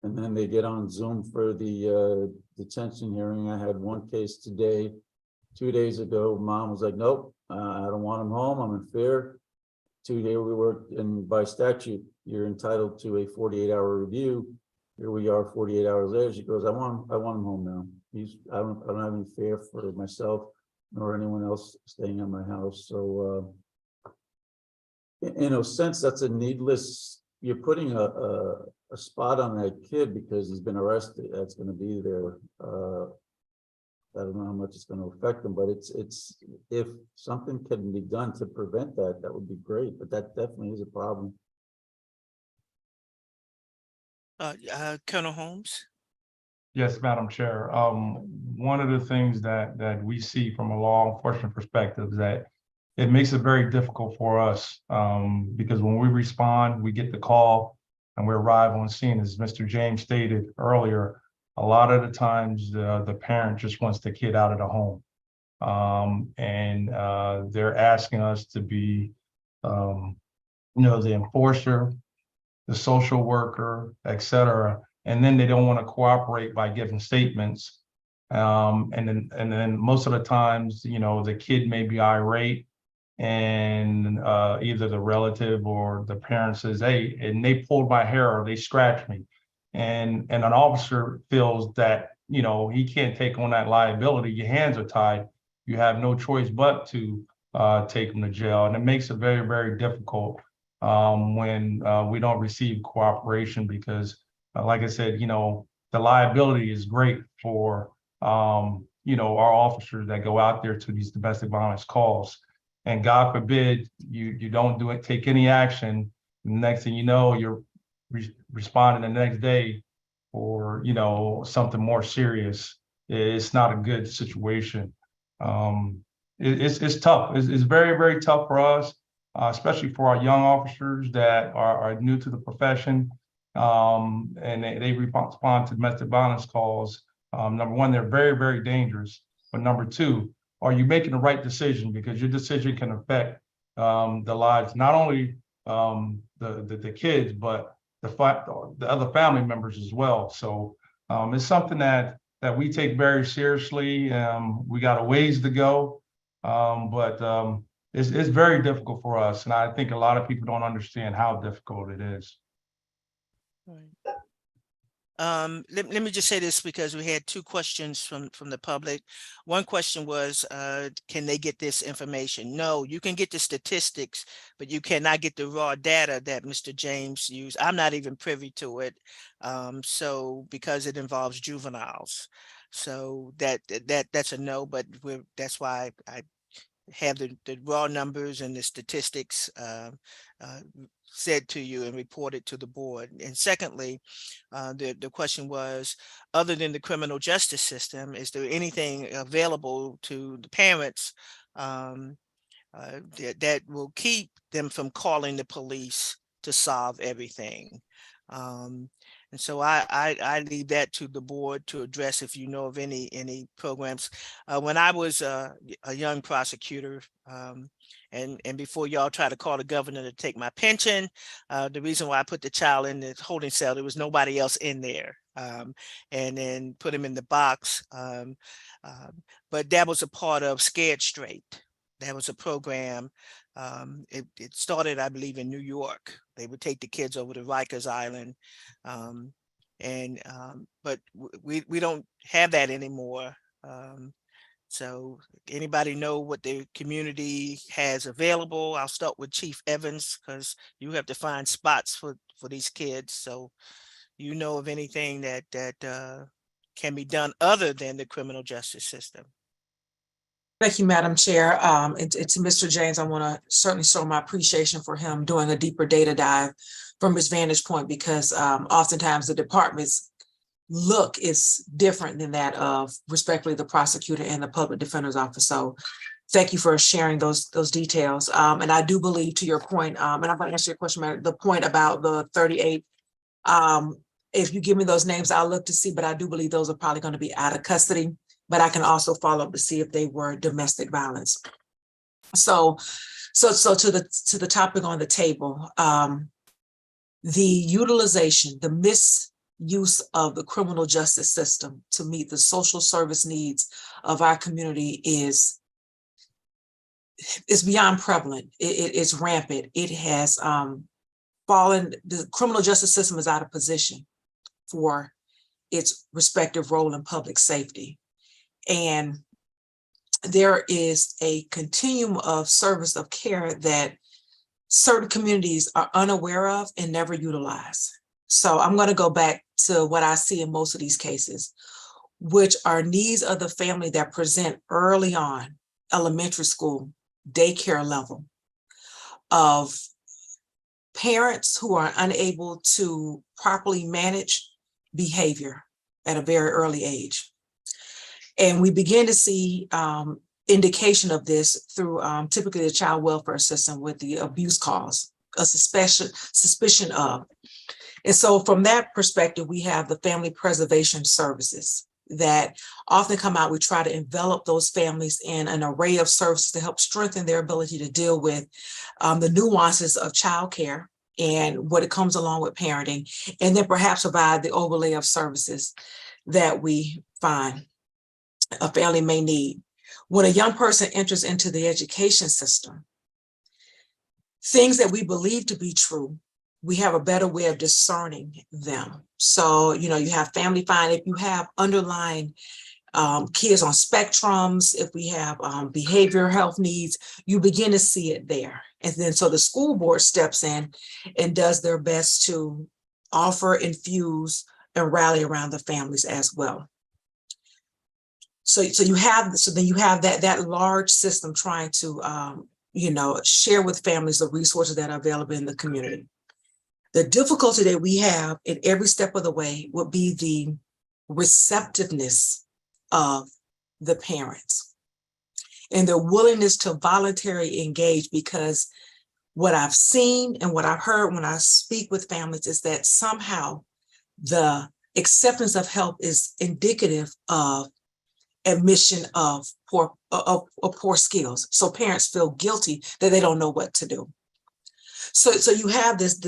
And then they get on Zoom for the detention hearing. I had one case today. 2 days ago, mom was like, nope, I don't want him home. I'm in fear. 2 days we worked, and by statute, you're entitled to a 48-hour review. Here we are 48 hours later. She goes, I want him home now. I don't have any fear for myself nor anyone else staying in my house. So in a sense, that's a needless, you're putting a spot on that kid because he's been arrested. That's going to be there. I don't know how much it's going to affect them, but it's if something can be done to prevent that, that would be great. But that definitely is a problem. Colonel Holmes. Yes, Madam Chair. One of the things that we see from a law enforcement perspective is that it makes it very difficult for us because when we respond, we get the call and we arrive on scene, as Mr. James stated earlier. A lot of the times the parent just wants the kid out of the home. And they're asking us to be, the enforcer, the social worker, et cetera. And then they don't want to cooperate by giving statements. And then most of the times, the kid may be irate, and either the relative or the parent says, hey, and they pulled my hair or they scratched me. And an officer feels that, he can't take on that liability. Your hands are tied. You have no choice but to take them to jail. And it makes it very, very difficult when we don't receive cooperation because, like I said, the liability is great for, our officers that go out there to these domestic violence calls. And God forbid you don't take any action. Next thing you know, you're responding the next day or something more serious. it's not a good situation. It's tough. It's very, very tough for us, especially for our young officers that are new to the profession. And they respond to domestic violence calls. Number one, they're very, very dangerous. But number two, are you making the right decision? Because your decision can affect the lives, not only the kids, but the other family members as well. So it's something that we take very seriously. We got a ways to go, but it's very difficult for us. And I think a lot of people don't understand how difficult it is. Right. Let me just say this because we had two questions from the public. One question was, can they get this information? No, you can get the statistics, but you cannot get the raw data that Mr. James used. I'm not even privy to it. So because it involves juveniles. So that's a no, but that's why I have the raw numbers and the statistics said to you and reported to the board. And secondly, the question was, other than the criminal justice system, is there anything available to the parents that will keep them from calling the police to solve everything? And so I leave that to the board to address if you know of any programs. When I was a young prosecutor, and before y'all try to call the governor to take my pension, the reason why I put the child in the holding cell, there was nobody else in there, and then put him in the box. But that was a part of Scared Straight. That was a program. It started, I believe, in New York. They would take the kids over to Rikers Island. But we don't have that anymore. So anybody know what the community has available? I'll start with Chief Evans because you have to find spots for these kids. So you know of anything that can be done other than the criminal justice system? Thank you, Madam Chair. And to Mr. James, I want to certainly show my appreciation for him doing a deeper data dive from his vantage point, because oftentimes the department's look is different than that of respectfully the prosecutor and the public defender's office. So thank you for sharing those details. And I do believe, to your point, and I'm going to answer your question, the point about the 38. If you give me those names, I'll look to see, but I do believe those are probably going to be out of custody. But I can also follow up to see if they were domestic violence. So to the topic on the table, the utilization, the misuse of the criminal justice system to meet the social service needs of our community is beyond prevalent. It's rampant. It has fallen. The criminal justice system is out of position for its respective role in public safety. And there is a continuum of service of care that certain communities are unaware of and never utilize. So I'm going to go back to what I see in most of these cases, which are needs of the family that present early on, elementary school, daycare level, of parents who are unable to properly manage behavior at a very early age. And we begin to see indication of this through typically the child welfare system with the abuse calls, a suspicion of. And so from that perspective, we have the family preservation services that often come out. We try to envelop those families in an array of services to help strengthen their ability to deal with the nuances of childcare and what it comes along with parenting, and then perhaps provide the overlay of services that we find a family may need. When a young person enters into the education system, things that we believe to be true, we have a better way of discerning them. So, you have family find, if you have underlying kids on spectrums, if we have behavioral health needs, you begin to see it there. And then so the school board steps in and does their best to offer, infuse, and rally around the families as well. So then you have that large system trying to share with families the resources that are available in the community. The difficulty that we have at every step of the way would be the receptiveness of the parents and their willingness to voluntarily engage, because what I've seen and what I've heard when I speak with families is that somehow the acceptance of help is indicative of admission of poor skills. So parents feel guilty that they don't know what to do. So you have this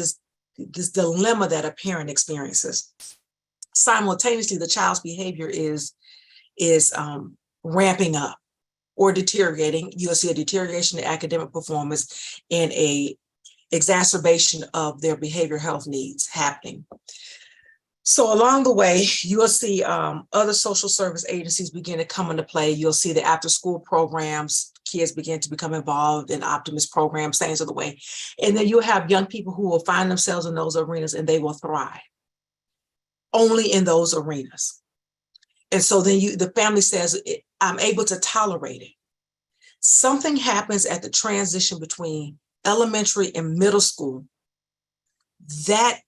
dilemma that a parent experiences. Simultaneously, the child's behavior is ramping up or deteriorating. You'll see a deterioration in academic performance and a exacerbation of their behavioral health needs happening. So along the way, you'll see other social service agencies begin to come into play. You'll see the after-school programs, kids begin to become involved in Optimist programs, things of the way. And then you'll have young people who will find themselves in those arenas and they will thrive only in those arenas. And so then the family says, I'm able to tolerate it. Something happens at the transition between elementary and middle school. That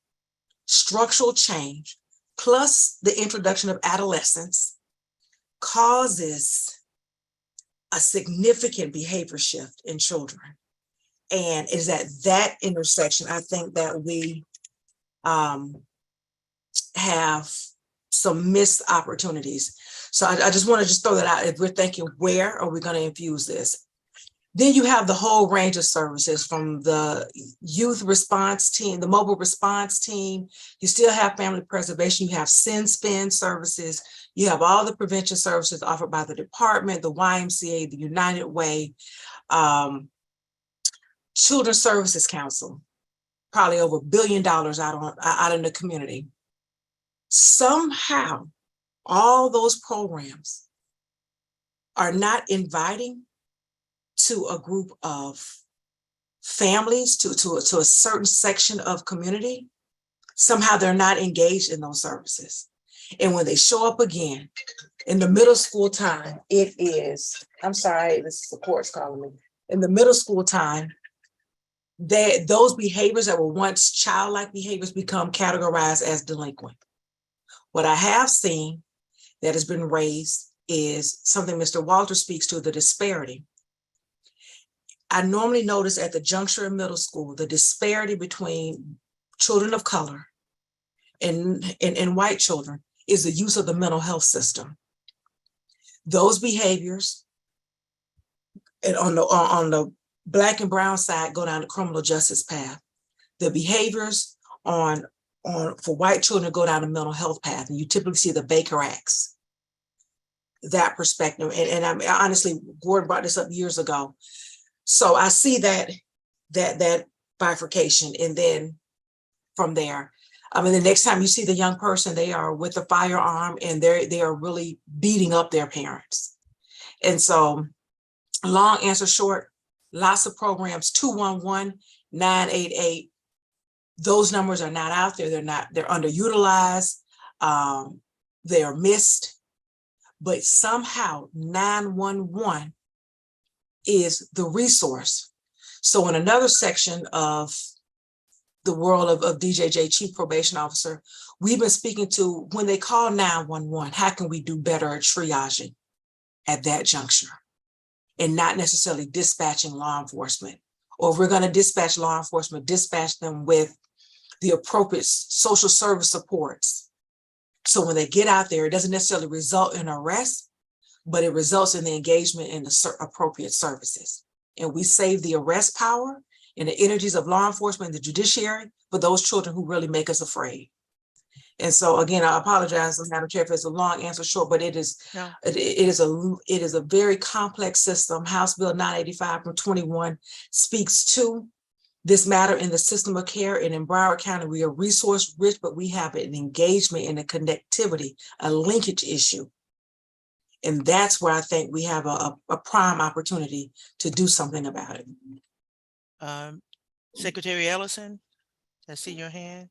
structural change, plus the introduction of adolescence, causes a significant behavior shift in children. And is at that intersection, I think that we have some missed opportunities. So I just want to just throw that out. If we're thinking, where are we going to infuse this? Then you have the whole range of services, from the youth response team, the mobile response team. You still have family preservation. You have SIN-SPIN services. You have all the prevention services offered by the department, the YMCA, the United Way, Children's Services Council, probably over $1 billion out in the community. Somehow, all those programs are not inviting to a group of families, to a certain section of community. Somehow they're not engaged in those services. And when they show up again in the middle school time, it is, I'm sorry, this is the court's calling me. In the middle school time, those behaviors that were once childlike behaviors become categorized as delinquent. What I have seen that has been raised is something Mr. Walter speaks to, the disparity. I normally notice at the juncture in middle school, the disparity between children of color and white children is the use of the mental health system. Those behaviors and on the Black and brown side go down the criminal justice path. The behaviors for white children go down the mental health path, and you typically see the Baker Acts, that perspective. And I mean, honestly, Gordon brought this up years ago. So I see that bifurcation, and then from there, I mean, the next time you see the young person, they are with a firearm and they are really beating up their parents. And so, long answer short, lots of programs, 211-988. Those numbers are not out there. They're underutilized. They are missed, but somehow 911 is the resource. So in another section of the world of DJJ, Chief Probation Officer, we've been speaking to, when they call 911, how can we do better at triaging at that juncture and not necessarily dispatching law enforcement? Or if we're going to dispatch law enforcement, dispatch them with the appropriate social service supports. So when they get out there, it doesn't necessarily result in arrest, but it results in the engagement in the appropriate services. And we save the arrest power and the energies of law enforcement and the judiciary for those children who really make us afraid. And so again, I apologize, Madam Chair, if it's a long answer short, but it is a very complex system. House Bill 985 from 21 speaks to this matter in the system of care. And in Broward County, we are resource rich, but we have an engagement and a connectivity, a linkage issue. And that's where I think we have a prime opportunity to do something about it. Secretary Ellison, I see your hand.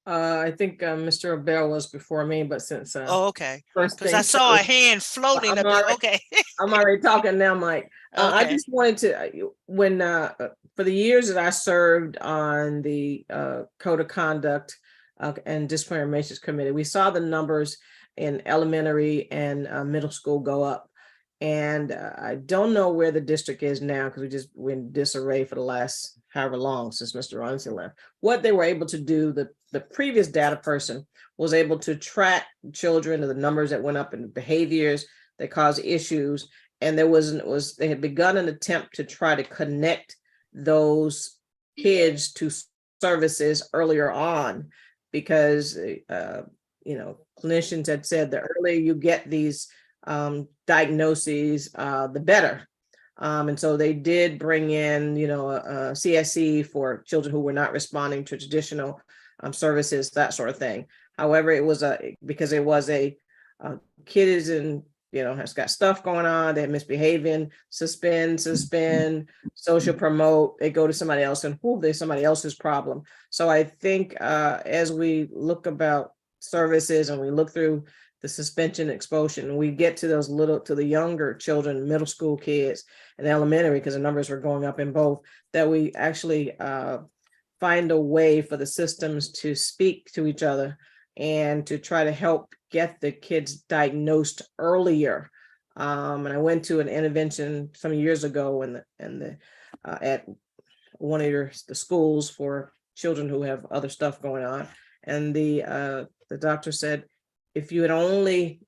I think Mr. Abell was before me, but since Oh, okay. first Because I thing saw a first, hand floating I'm up there. already- Okay. I'm already talking now, Mike. I Okay. just wanted to, when for the years that I served on the Code of Conduct and Disciplinary Measures Committee, we saw the numbers in elementary and middle school go up. And I don't know where the district is now because we're in disarray for the last however long since Mr. Robinson left. What they were able to do, the previous data person was able to track children and the numbers that went up and the behaviors that caused issues. And they had begun an attempt to try to connect those kids to services earlier on, because clinicians had said the earlier you get these diagnoses, the better. And so they did bring in, a CSE for children who were not responding to traditional services, that sort of thing. However, it was because it was a kid is in, has got stuff going on, they're misbehaving, suspend, social promote, they go to somebody else, and there's somebody else's problem. So I think as we look about services and we look through the suspension, expulsion, we get to the younger children, middle school kids and elementary, because the numbers were going up in both, that we actually find a way for the systems to speak to each other and to try to help get the kids diagnosed earlier. And I went to an intervention some years ago at one of the schools for children who have other stuff going on. And the doctor said, if you had only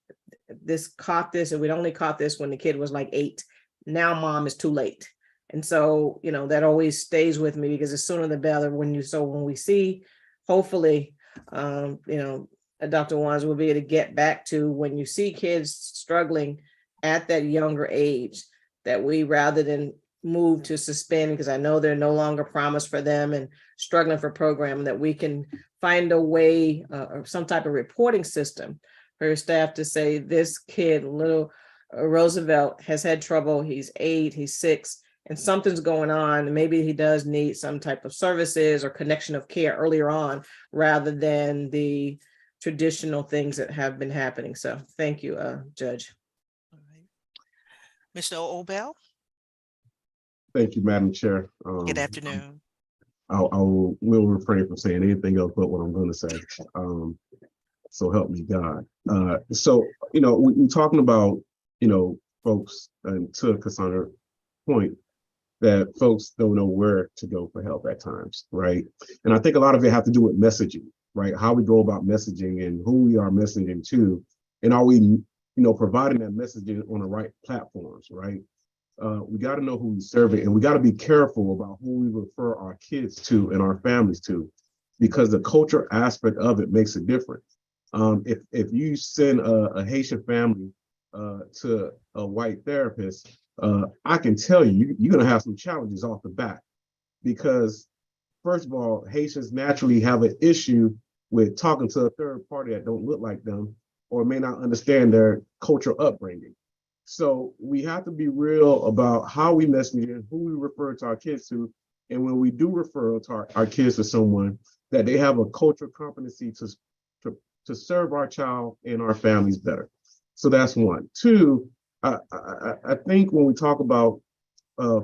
caught this, and we'd only caught this when the kid was like 8, now mom is too late. And so, that always stays with me, because the sooner the better when we see, hopefully, Dr. Wands will be able to get back to when you see kids struggling at that younger age, that we, rather than move to suspend, because I know they're no longer promised for them and struggling for program, that we can find a way or some type of reporting system for staff to say, this kid, little Roosevelt, has had trouble, he's 8, he's 6, and something's going on. Maybe he does need some type of services or connection of care earlier on, rather than the traditional things that have been happening. So thank you, Judge. All right. Mr. Obel. Thank you, Madam Chair. Good afternoon. I will refrain from saying anything else but what I'm going to say. So help me God. So, we're talking about, folks, and to Cassandra's point, that folks don't know where to go for help at times, right? And I think a lot of it have to do with messaging, right? How we go about messaging and who we are messaging to, and are we, providing that messaging on the right platforms, right? We got to know who we serve it, and we got to be careful about who we refer our kids to and our families to, because the culture aspect of it makes a difference. If you send a Haitian family to a white therapist, I can tell you're going to have some challenges off the bat, because first of all, Haitians naturally have an issue with talking to a third party that don't look like them or may not understand their cultural upbringing. So we have to be real about how we message and who we refer to our kids to. And when we do refer to our kids to someone, that they have a cultural competency to serve our child and our families better. So that's one. Two, I think when we talk about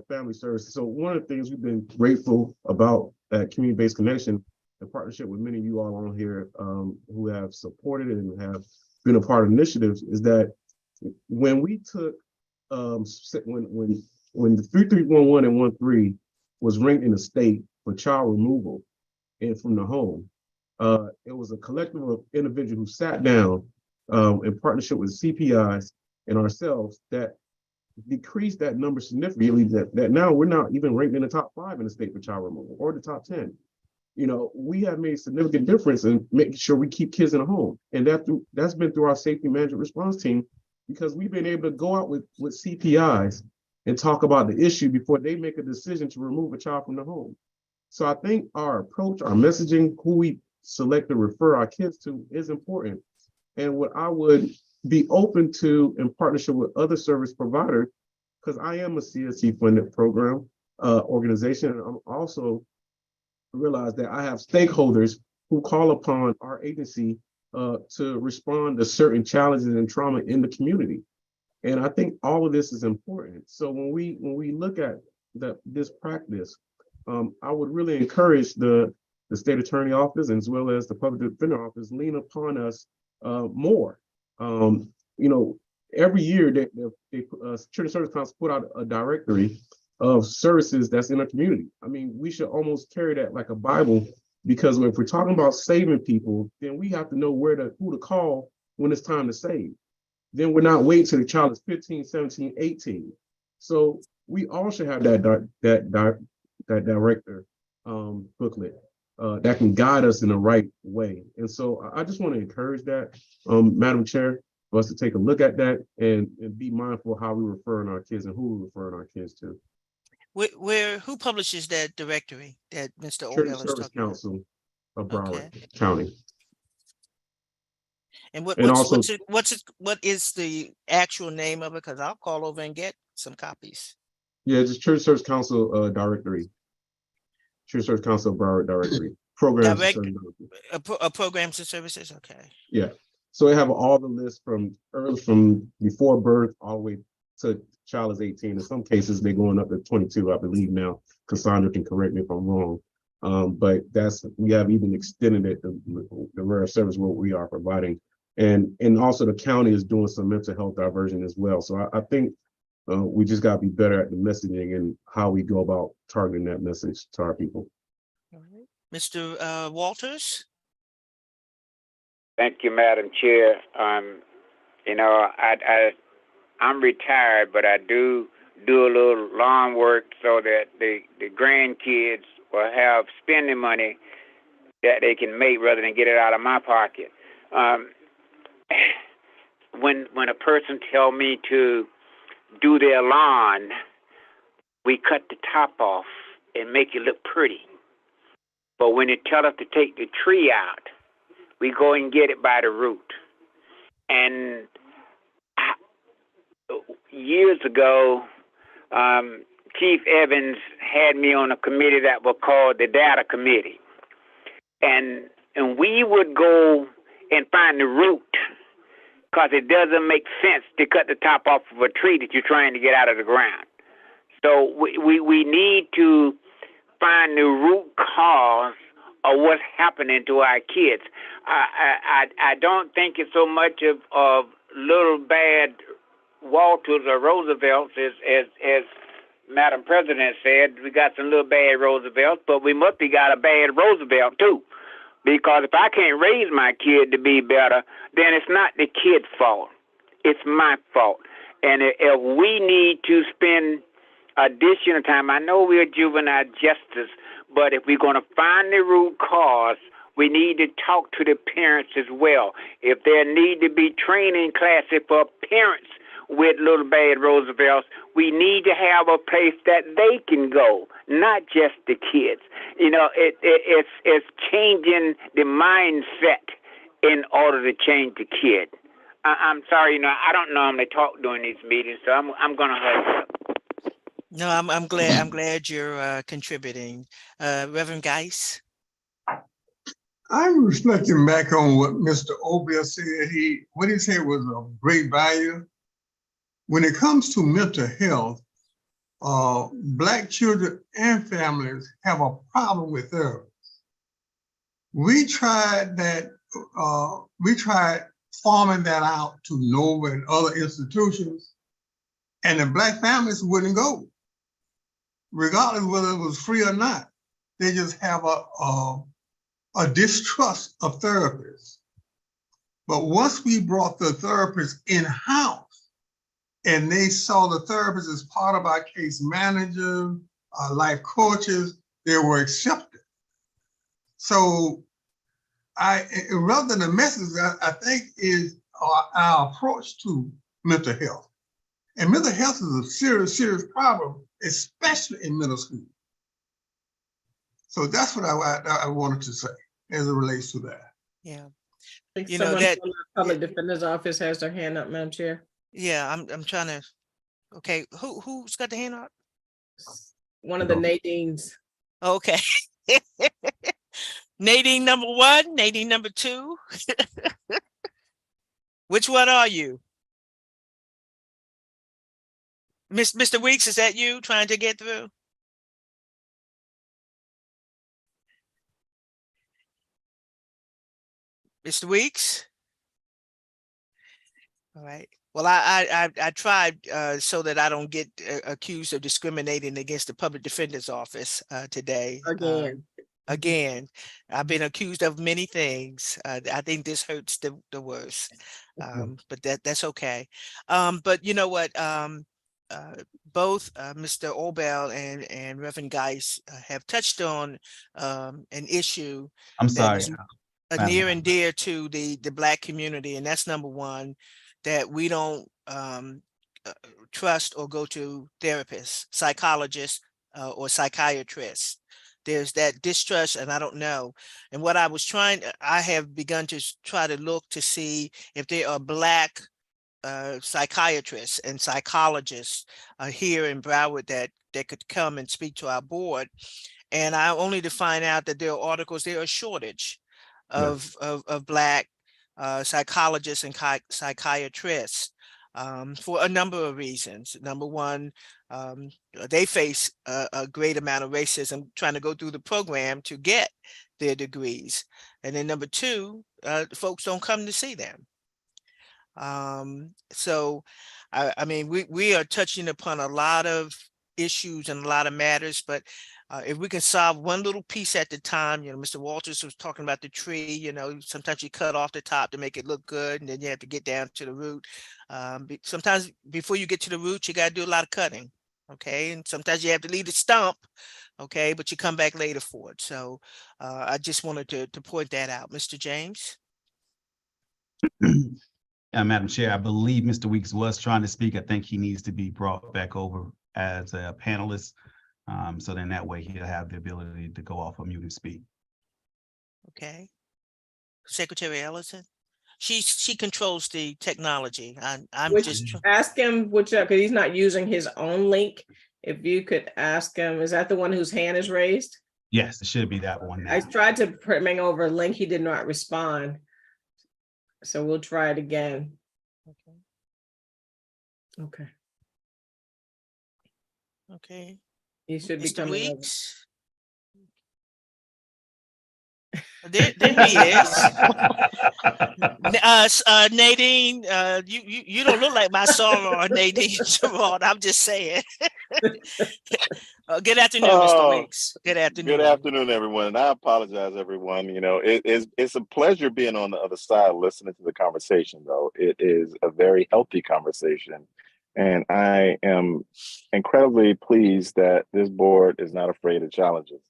family services, so one of the things we've been grateful about at Community-Based Connection, in partnership with many of you all on here who have supported and have been a part of initiatives, is that when we took when the 3311 and 13 was ranked in the state for child removal and from the home, it was a collective of individuals who sat down in partnership with CPIs and ourselves that decreased that number significantly, that now we're not even ranked in the top 5 in the state for child removal or the top 10. We have made significant difference in making sure we keep kids in the home, and that's been through our safety management response team, because we've been able to go out with CPIs and talk about the issue before they make a decision to remove a child from the home. So I think our approach, our messaging, who we select to refer our kids to is important. And what I would be open to in partnership with other service providers, because I am a CSC funded program organization, and I'm also realize that I have stakeholders who call upon our agency to respond to certain challenges and trauma in the community. And I think all of this is important. So when we look at this practice, I would really encourage the state attorney office as well as the public defender office lean upon us more You know, every year they Children's Service Council put out a directory of services that's in our community. I mean, we should almost carry that like a Bible, because if we're talking about saving people, then we have to know who to call when it's time to save. Then we're not waiting till the child is 15, 17, 18. So we all should have that director booklet that can guide us in the right way. And so I just want to encourage that, Madam Chair, for us to take a look at that and be mindful of how we referring our kids and who we're referring our kids to. Who publishes that directory that Mr. Children's Obell is Service talking about? Council of Broward Okay. County. And And also, what is the actual name of it? Because I'll call over and get some copies. yeah, just Children's Service Council directory. Children's Service Council of Broward directory. Programs and services. Programs and services. Okay. Yeah. So they have all the lists from before birth all the way to child is 18. In some cases, they're going up to 22, I believe now. Cassandra can correct me if I'm wrong. But we have even extended it, the rare service what we are providing. And also the county is doing some mental health diversion as well. So I think we just got to be better at the messaging and how we go about targeting that message to our people. All right. Mr. Walters? Thank you, Madam Chair. You know, I'm retired, but I do a little lawn work so that the grandkids will have spending money that they can make rather than get it out of my pocket. When a person tell me to do their lawn, we cut the top off and make it look pretty. But when they tell us to take the tree out, we go and get it by the root. And years ago, Chief Evans had me on a committee that was called the Data Committee. And we would go and find the root, because it doesn't make sense to cut the top off of a tree that you're trying to get out of the ground. So we need to find the root cause of what's happening to our kids. I don't think it's so much of little bad Walters or Roosevelts as Madam President said. We got some little bad Roosevelts, but we must be got a bad Roosevelt too. Because if I can't raise my kid to be better, then it's not the kid's fault. It's my fault. And if we need to spend additional time, I know we're juvenile justice, but if we're going to find the root cause, we need to talk to the parents as well. If there need to be training classes for parents with little bad Roosevelts, we need to have a place that they can go, not just the kids. You know, it's changing the mindset in order to change the kid. I'm sorry, you know, I don't normally talk during these meetings, so I'm going to hurry up. No, I'm glad you're contributing. Reverend Geis? I'm reflecting back on what Mr. Obell said. What he said was of great value. When it comes to mental health, Black children and families have a problem with therapists. We tried that. We tried farming that out to NOVA and other institutions, and the Black families wouldn't go, regardless whether it was free or not. They just have a distrust of therapists. But once we brought the therapists in-house, and they saw the therapist as part of our case manager, our life coaches, they were accepted. So rather than the message, I think is our approach to mental health. And mental health is a serious, serious problem, especially in middle school. So that's what I wanted to say as it relates to that. Yeah. I think You know, someone that- from the Public Defender's Office has their hand up, Madam Chair. Yeah, I'm trying to. Okay, who's got the hand up? One of the Nadines. Okay. Nadine number 1, Nadine number 2. Which one are you? Mr. Weeks, is that you trying to get through? Mr. Weeks? All right. Well, I tried so that I don't get accused of discriminating against the public defender's office today. Again, I've been accused of many things. I think this hurts the worst, but that's okay. But you know what? Both Mr. Obel and Reverend Geis have touched on an issue I'm that sorry. is Madam. near and dear to the Black community, and that's number one, that we don't trust or go to therapists, psychologists, or psychiatrists. There's that distrust, and I don't know. And what I have begun to try to look to see if there are Black psychiatrists and psychologists here in Broward that could come and speak to our board. And I only to find out that there are articles, there are a shortage of Black psychologists and psychiatrists for a number of reasons. Number one, they face a great amount of racism trying to go through the program to get their degrees. And then number two, folks don't come to see them. So, I mean, we are touching upon a lot of issues and a lot of matters, but if we can solve one little piece at the time, Mr. Walters was talking about the tree, sometimes you cut off the top to make it look good, and then you have to get down to the root. Sometimes before you get to the root, you got to do a lot of cutting. Okay. And sometimes you have to leave the stump. Okay. But you come back later for it. So I just wanted to point that out. Mr. James. Madam Chair, I believe Mr. Weeks was trying to speak. I think he needs to be brought back over as a panelist. So then that way he'll have the ability to go off of mute and speak. Okay. Secretary Ellison. She controls the technology. I'm just ask him which, because he's not using his own link. If you could ask him, is that the one whose hand is raised? Yes, it should be that one. Now. I tried to bring over a link. He did not respond. So we'll try it again. Okay. Okay. You should be Mr. coming over. Weeks. There he is. Nadine, you don't look like my soror, Nadine Gerard. I'm just saying. Good afternoon, Mr. Weeks. Good afternoon. Good afternoon, everyone. And I apologize, everyone. It's a pleasure being on the other side, listening to the conversation, though. It is a very healthy conversation. And I am incredibly pleased that this board is not afraid of challenges.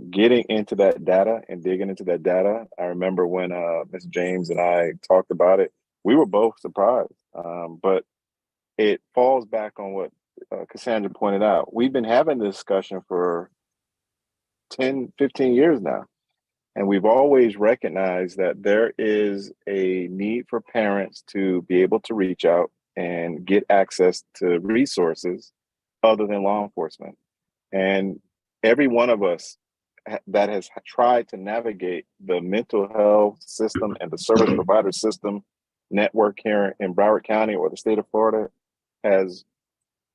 Getting into that data and digging into that data. I remember when Ms. James and I talked about it, we were both surprised. But it falls back on what Cassandra pointed out. We've been having this discussion for 10, 15 years now. And we've always recognized that there is a need for parents to be able to reach out and get access to resources other than law enforcement. And every one of us that has tried to navigate the mental health system and the service provider system network here in Broward County or the state of Florida has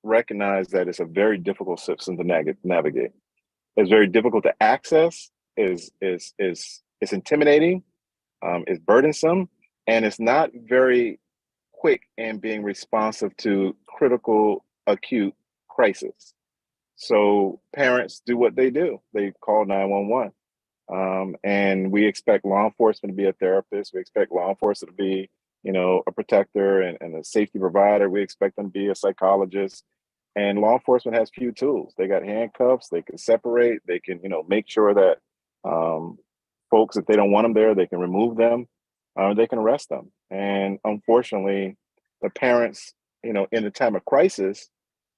recognized that it's a very difficult system to navigate. It's very difficult to access, it's intimidating, it's burdensome, and it's not very quick in being responsive to critical acute crisis. So parents do what they do. They call 911. And we expect law enforcement to be a therapist. We expect law enforcement to be, a protector and a safety provider. We expect them to be a psychologist. And law enforcement has few tools. They got handcuffs. They can separate. They can, make sure that folks, if they don't want them there, they can remove them. They can arrest them. And unfortunately, the parents, in the time of crisis,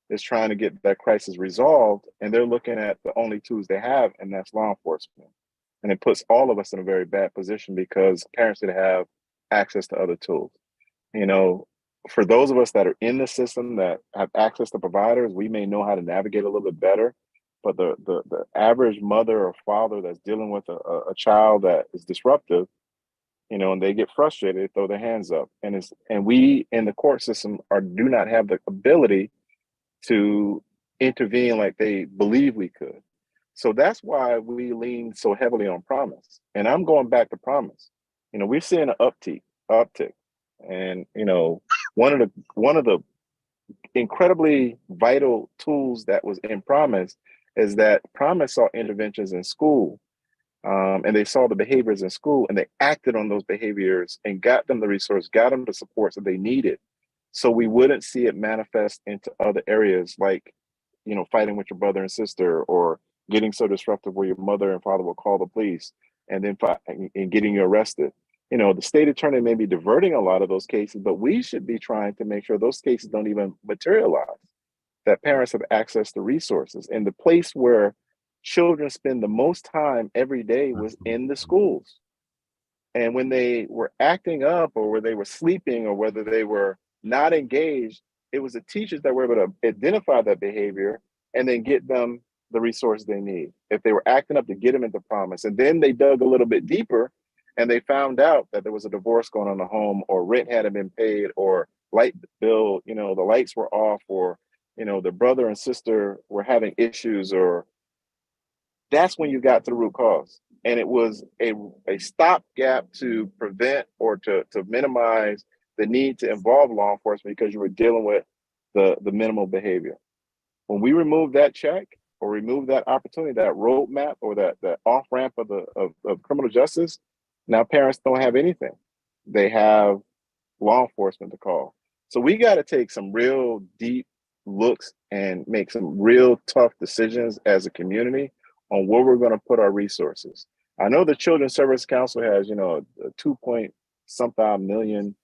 is trying to get that crisis resolved, and they're looking at the only tools they have, and that's law enforcement. And it puts all of us in a very bad position because parents didn't have access to other tools. For those of us that are in the system that have access to providers, we may know how to navigate a little bit better. But the average mother or father that's dealing with a child that is disruptive, and they get frustrated, they throw their hands up. And we in the court system do not have the ability to intervene like they believe we could. So that's why we lean so heavily on promise. And I'm going back to promise. We're seeing an uptick. And one of the incredibly vital tools that was in Promise is that Promise saw interventions in school, and they saw the behaviors in school, and they acted on those behaviors and got them the resource, got them the supports that they needed, so we wouldn't see it manifest into other areas like, fighting with your brother and sister, or getting so disruptive where your mother and father will call the police and then and getting you arrested. The state attorney may be diverting a lot of those cases, but we should be trying to make sure those cases don't even materialize, that parents have access to resources. And the place where children spend the most time every day was in the schools. And when they were acting up, or where they were sleeping, or whether they were not engaged, it was the teachers that were able to identify that behavior and then get them the resources they need. If they were acting up, to get them into Promise. And then they dug a little bit deeper and they found out that there was a divorce going on in the home, or rent hadn't been paid, or light bill, the lights were off, or, the brother and sister were having issues, or that's when you got to the root cause. And it was a stopgap to prevent, or to minimize the need to involve law enforcement, because you were dealing with the minimal behavior. When we remove that check, or remove that opportunity, that roadmap, or that off ramp of criminal justice, now parents don't have anything. They have law enforcement to call. So we got to take some real deep looks and make some real tough decisions as a community on where we're going to put our resources. I know the Children's Service Council has, a $2.something million,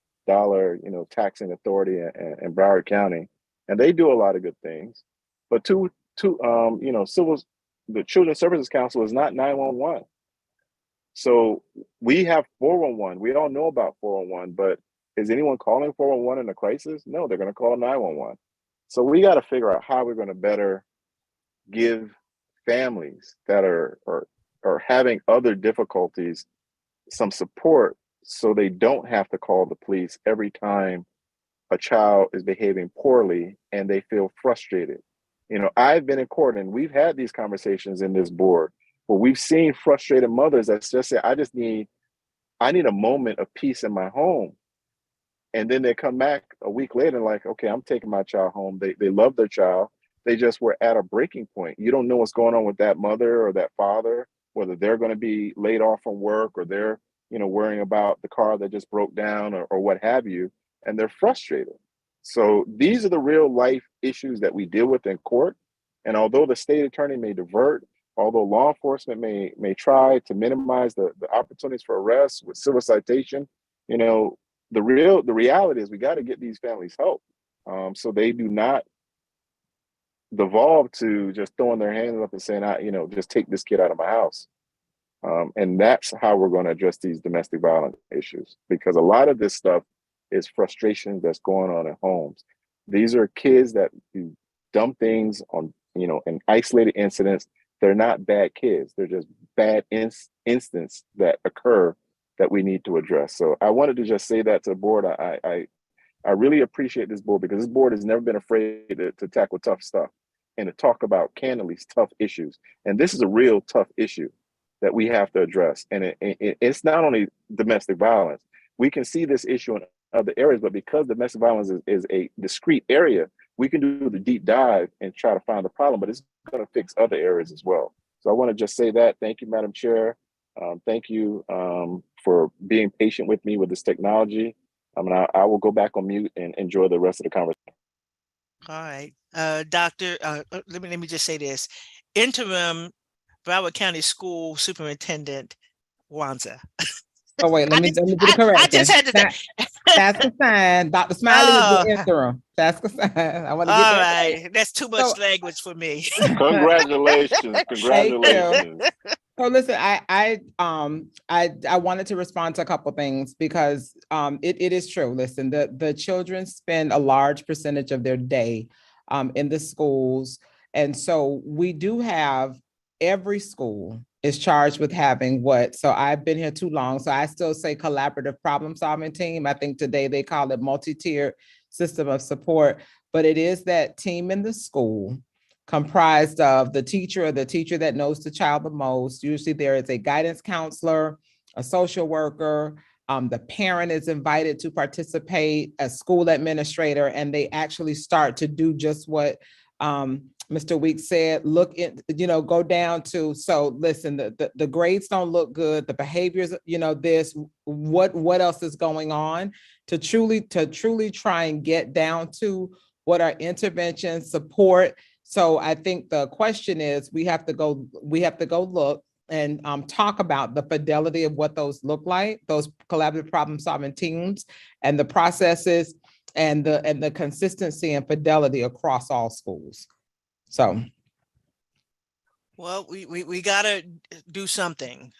taxing authority in Broward County, and they do a lot of good things. But the Children's Services Council is not 911. So we have 411. We all know about 411, but is anyone calling 411 in a crisis? No, they're going to call 911. So we got to figure out how we're going to better give families that are having other difficulties some support, so they don't have to call the police every time a child is behaving poorly and they feel frustrated. I've been in court, and we've had these conversations in this board where we've seen frustrated mothers that just say, I need a moment of peace in my home. And then they come back a week later and like, okay, I'm taking my child home. They love their child. They just were at a breaking point. You don't know what's going on with that mother or that father, whether they're going to be laid off from work, or they're, worrying about the car that just broke down, or what have you, and they're frustrated. So these are the real life issues that we deal with in court. And although the state attorney may divert, although law enforcement may try to minimize the opportunities for arrest with civil citation, the reality is we got to get these families help, so they do not devolve to just throwing their hands up and saying, just take this kid out of my house. And that's how we're going to address these domestic violence issues, because a lot of this stuff is frustration that's going on at homes. These are kids that do dumb things on, in isolated incidents. They're not bad kids. They're just bad instances that occur that we need to address. So I wanted to just say that to the board. I really appreciate this board, because this board has never been afraid to tackle tough stuff and to talk about candidly tough issues. And this is a real tough issue that we have to address. And it's not only domestic violence. We can see this issue in other areas, but because domestic violence is a discrete area, we can do the deep dive and try to find the problem, but it's going to fix other areas as well. So I want to just say that. Thank you, Madam Chair. Thank you for being patient with me with this technology. I will go back on mute and enjoy the rest of the conversation. All right, Doctor, let me just say this. Interim Broward County School Superintendent Wanza. Oh, wait, let me do the correction. I just had to That's the sign. Dr. Smiley was the interim. That's the sign. I want to get that right. right. That's too much language for me. Congratulations. Congratulations. So listen, I wanted to respond to a couple things, because it is true. Listen, the children spend a large percentage of their day in the schools. And so we do have, every school is charged with having so I've been here too long, so I still say collaborative problem solving team. I think today they call it multi-tiered system of support, but it is that team in the school comprised of the teacher, or the teacher that knows the child the most. Usually there is a guidance counselor, a social worker, The parent is invited to participate as school administrator, and they actually start to do just what Mr. Weeks said, look in, go down to, so listen, the grades don't look good, the behaviors, this, what else is going on, to truly try and get down to what are interventions, support. So I think the question is, we have to go look and talk about the fidelity of what those look like, those collaborative problem solving teams, and the processes, and the consistency and fidelity across all schools. So. Well, we gotta do something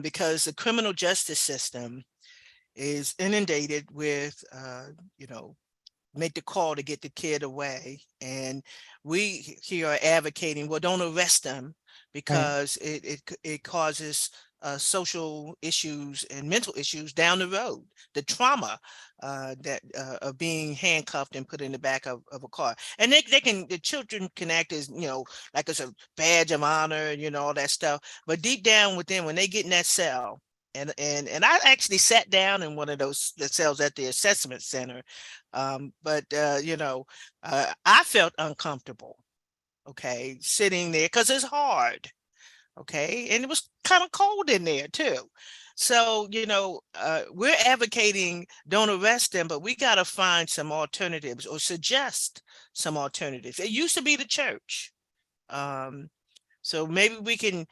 because the criminal justice system is inundated with, make the call to get the kid away. And we here are advocating, well, don't arrest them because it causes social issues and mental issues down the road. The trauma that of being handcuffed and put in the back of a car. And the children can act as, like it's a badge of honor, all that stuff. But deep down within, when they get in that cell, and I actually sat down in one of those cells at the assessment center, but I felt uncomfortable, okay, sitting there because it's hard, okay, and it was kind of cold in there too. So we're advocating don't arrest them, but we got to find some alternatives or suggest some alternatives. It used to be the church. So maybe we can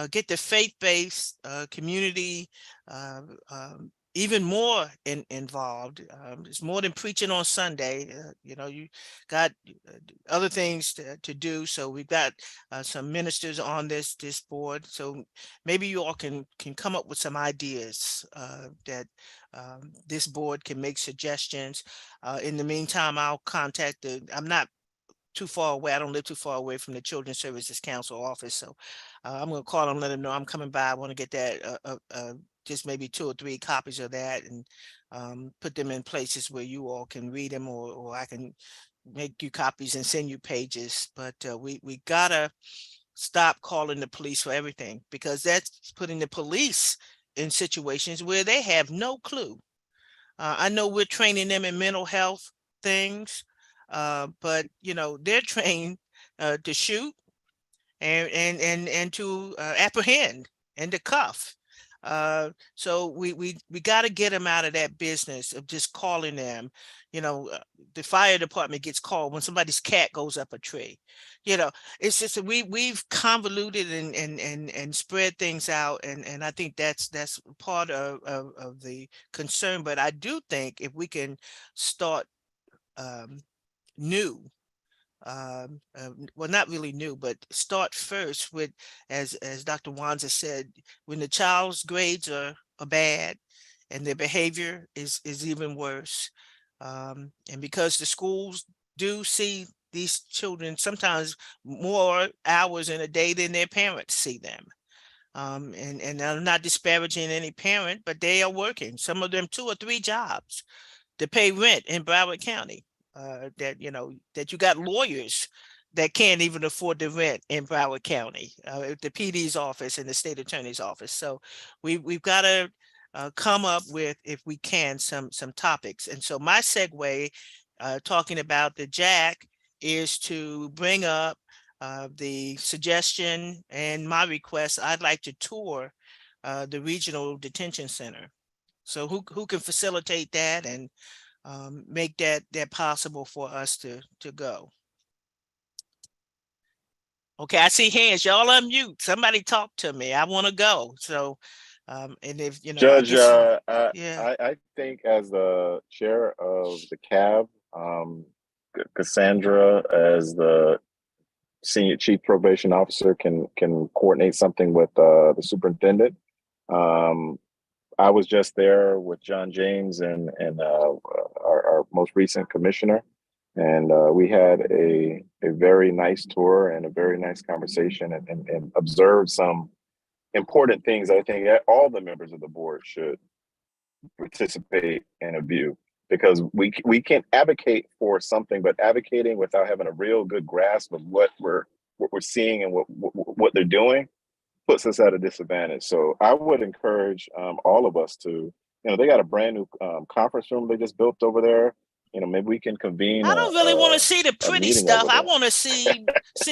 get the faith-based community even more involved. It's more than preaching on Sunday. You got other things to do. So we've got some ministers on this board. So maybe you all can come up with some ideas that this board can make suggestions. In the meantime, I'll contact I'm not too far away. I don't live too far away from the Children's Services Council office. So I'm going to call and let them know I'm coming by. I want to get that, just maybe 2 or 3 copies of that, and put them in places where you all can read them, or I can make you copies and send you pages. But we got to stop calling the police for everything, because that's putting the police in situations where they have no clue. I know we're training them in mental health things, but they're trained to shoot and to apprehend and to cuff. So we got to get them out of that business of just calling them. The fire department gets called when somebody's cat goes up a tree. It's just we've convoluted and spread things out, and I think that's part of the concern. But I do think if we can start new, well, not really new, but start first with, as Dr. Wanza said, when the child's grades are bad and their behavior is even worse, and because the schools do see these children sometimes more hours in a day than their parents see them. And I'm not disparaging any parent, but they are working, some of them 2 or 3 jobs to pay rent in Broward County. That you got lawyers that can't even afford the rent in Broward County, the PD's office and the state attorney's office. So we've got to come up with, if we can, some topics. And so my segue, talking about the JAC, is to bring up the suggestion and my request. I'd like to tour the regional detention center. So who can facilitate that and make that possible for us to go? Okay, I see hands. Y'all unmute. Somebody talk to me. I want to go. So, and if Judge, yeah, I think as the chair of the CAB, Cassandra as the senior chief probation officer can coordinate something with the superintendent. I was just there with John James and our most recent commissioner, and we had a very nice tour and a very nice conversation, and observed some important things I think all the members of the board should participate in a view, because we can advocate for something, but advocating without having a real good grasp of what we're seeing and what they're doing puts us at a disadvantage. So I would encourage all of us to You know, they got a brand new conference room they just built over there. You know, maybe we can convene I don't really want to see the a pretty meeting stuff. over I there. want to see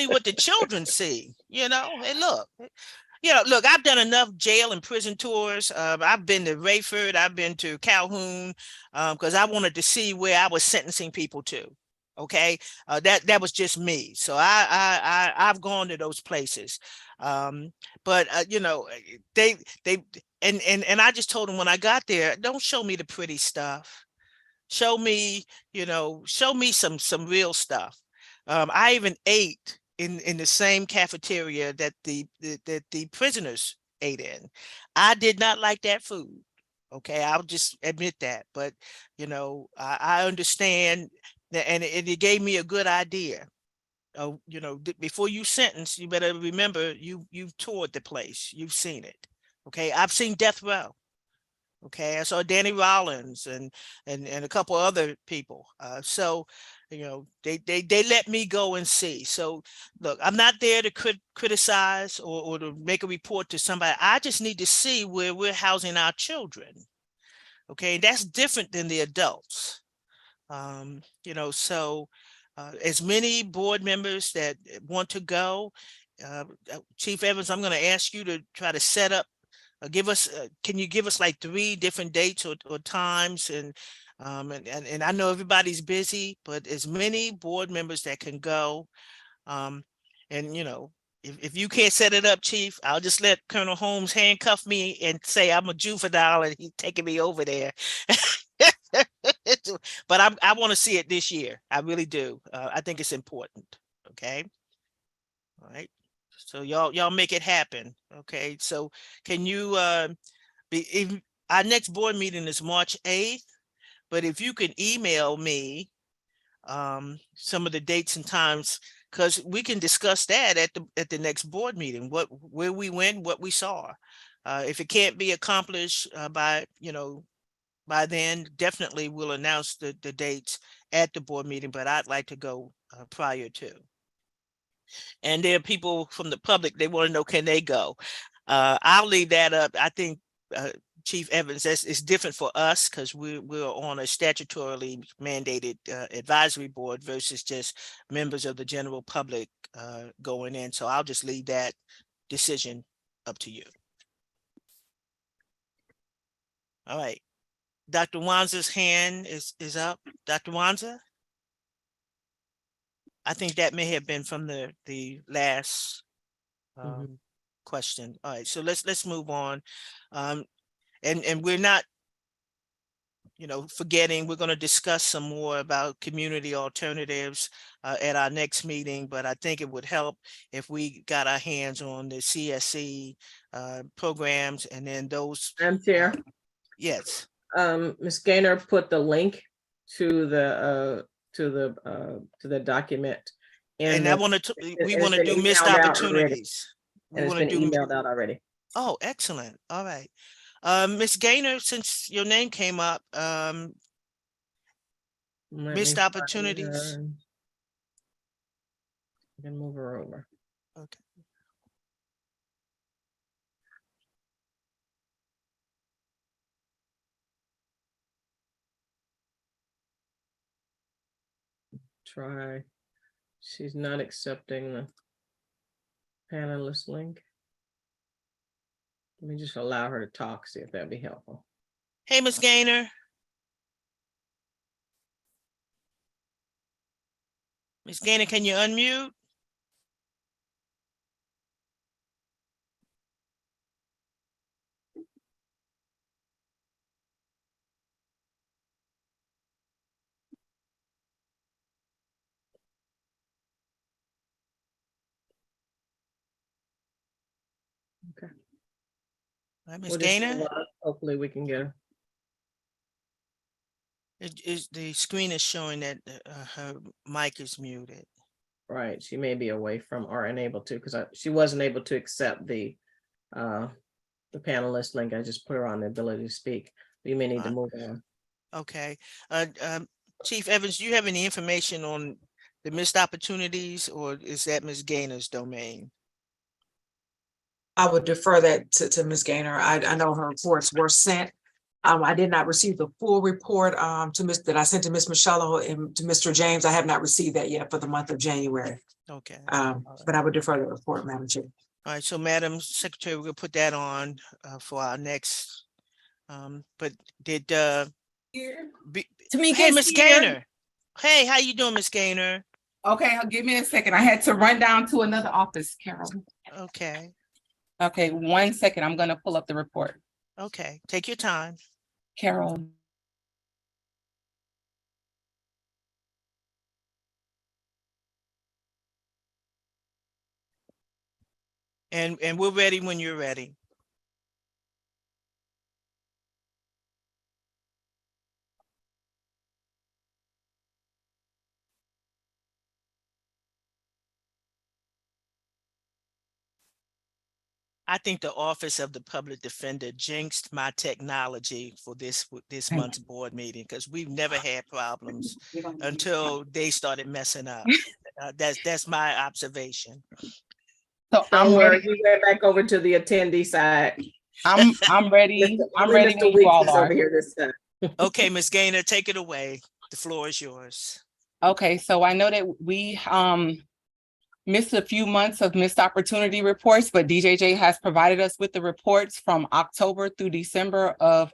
what the children see, you know, and look. You know, look, I've done enough jail and prison tours. I've been to Rayford, I've been to Calhoun, because I wanted to see where I was sentencing people to. Okay, that was just me. So I've gone to those places, but you know, they and I just told them when I got there, don't show me the pretty stuff. Show me, you know, show me some real stuff. I even ate in the same cafeteria that the prisoners ate in. I did not like that food. Okay, I'll just admit that. But you know, I understand that, and it gave me a good idea. You know, before you sentence, you better remember you've toured the place, you've seen it. Okay, I've seen death row. Okay, I saw Danny Rollins and a couple other people. So, you know, they let me go and see. So, look, I'm not there to criticize or to make a report to somebody. I just need to see where we're housing our children. Okay, that's different than the adults. You know, so as many board members that want to go, Chief Evans, I'm going to ask you to try to set up. Give us, can you give us like 3 different dates or times? And I know everybody's busy, but as many board members that can go. And you know, if you can't set it up, Chief, I'll just let Colonel Holmes handcuff me and say I'm a juvenile and he's taking me over there. But I want to see it this year. I really do. I think it's important. Okay. All right. So y'all make it happen. Okay. So can you our next board meeting is March 8th, but if you can email me some of the dates and times, because we can discuss that at the next board meeting, where we went, what we saw. If it can't be accomplished by, you know, by then, definitely we'll announce the dates at the board meeting, but I'd like to go prior to. And there are people from the public, they want to know, can they go? I'll leave that up. I think Chief Evans, it's different for us because we're on a statutorily mandated advisory board versus just members of the general public going in. So I'll just leave that decision up to you. All right. Dr. Wanza's hand is up. Dr. Wanza? I think that may have been from the last question. All right, so let's move on. And we're not, you know, forgetting, we're going to discuss some more about community alternatives at our next meeting, but I think it would help if we got our hands on the CSE programs and then those. Madam Chair. Yes. Ms. Gaynor put the link to the document. And I wanted to, we want to do missed opportunities. And it's been emailed out already. Oh, excellent. All right. Ms. Gaynor, since your name came up, missed opportunities. I can move her over. Okay. Try. She's not accepting the panelist link. Let me just allow her to talk, see if that'd be helpful. Hey, Ms. Gaynor. Ms. Gaynor, can you unmute? Okay. All right, Ms. Gaynor. Hopefully we can get her. The screen is showing that her mic is muted. Right, she may be away from or unable to, because she wasn't able to accept the panelist link. I just put her on the ability to speak. You may need to move on. Okay. Chief Evans, do you have any information on the missed opportunities, or is that Ms. Gaynor's domain? I would defer that to Ms. Gaynor. I know her reports were sent. I did not receive the full report that I sent to Ms. Michelle and to Mr. James. I have not received that yet for the month of January. Okay. But I would defer the report, Madam Chair. All right, so Madam Secretary, we're gonna put that on for our next. But did Tamika hey, is Miss here. Gaynor. Hey, how you doing, Miss Gaynor? Okay, give me a second. I had to run down to another office, Carol. Okay, Okay, 1 second. I'm gonna pull up the report. okay, take your time. Carol. And we're ready when you're ready. I think the Office of the Public Defender jinxed my technology for this month's board meeting because we've never had problems until they started messing up. That's my observation. So Don't I'm worry, ready. we went back over to the attendee side. I'm ready. I'm Only ready Mr. when you Weeks all is are. over here this time. Okay, Ms. Gaynor, take it away. The floor is yours. Okay, so I know that we missed a few months of missed opportunity reports, but DJJ has provided us with the reports from October through December of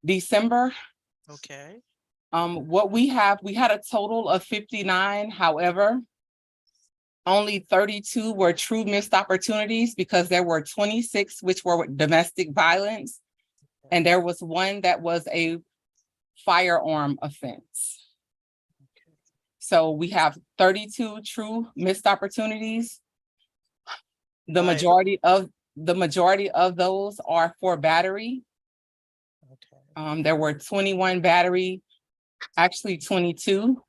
December. Okay. What we had a total of 59. However, only 32 were true missed opportunities because there were 26 which were domestic violence, and there was one that was a firearm offense. So we have 32 true missed opportunities. The majority of those are for battery. Okay. There were 21 battery, actually 22.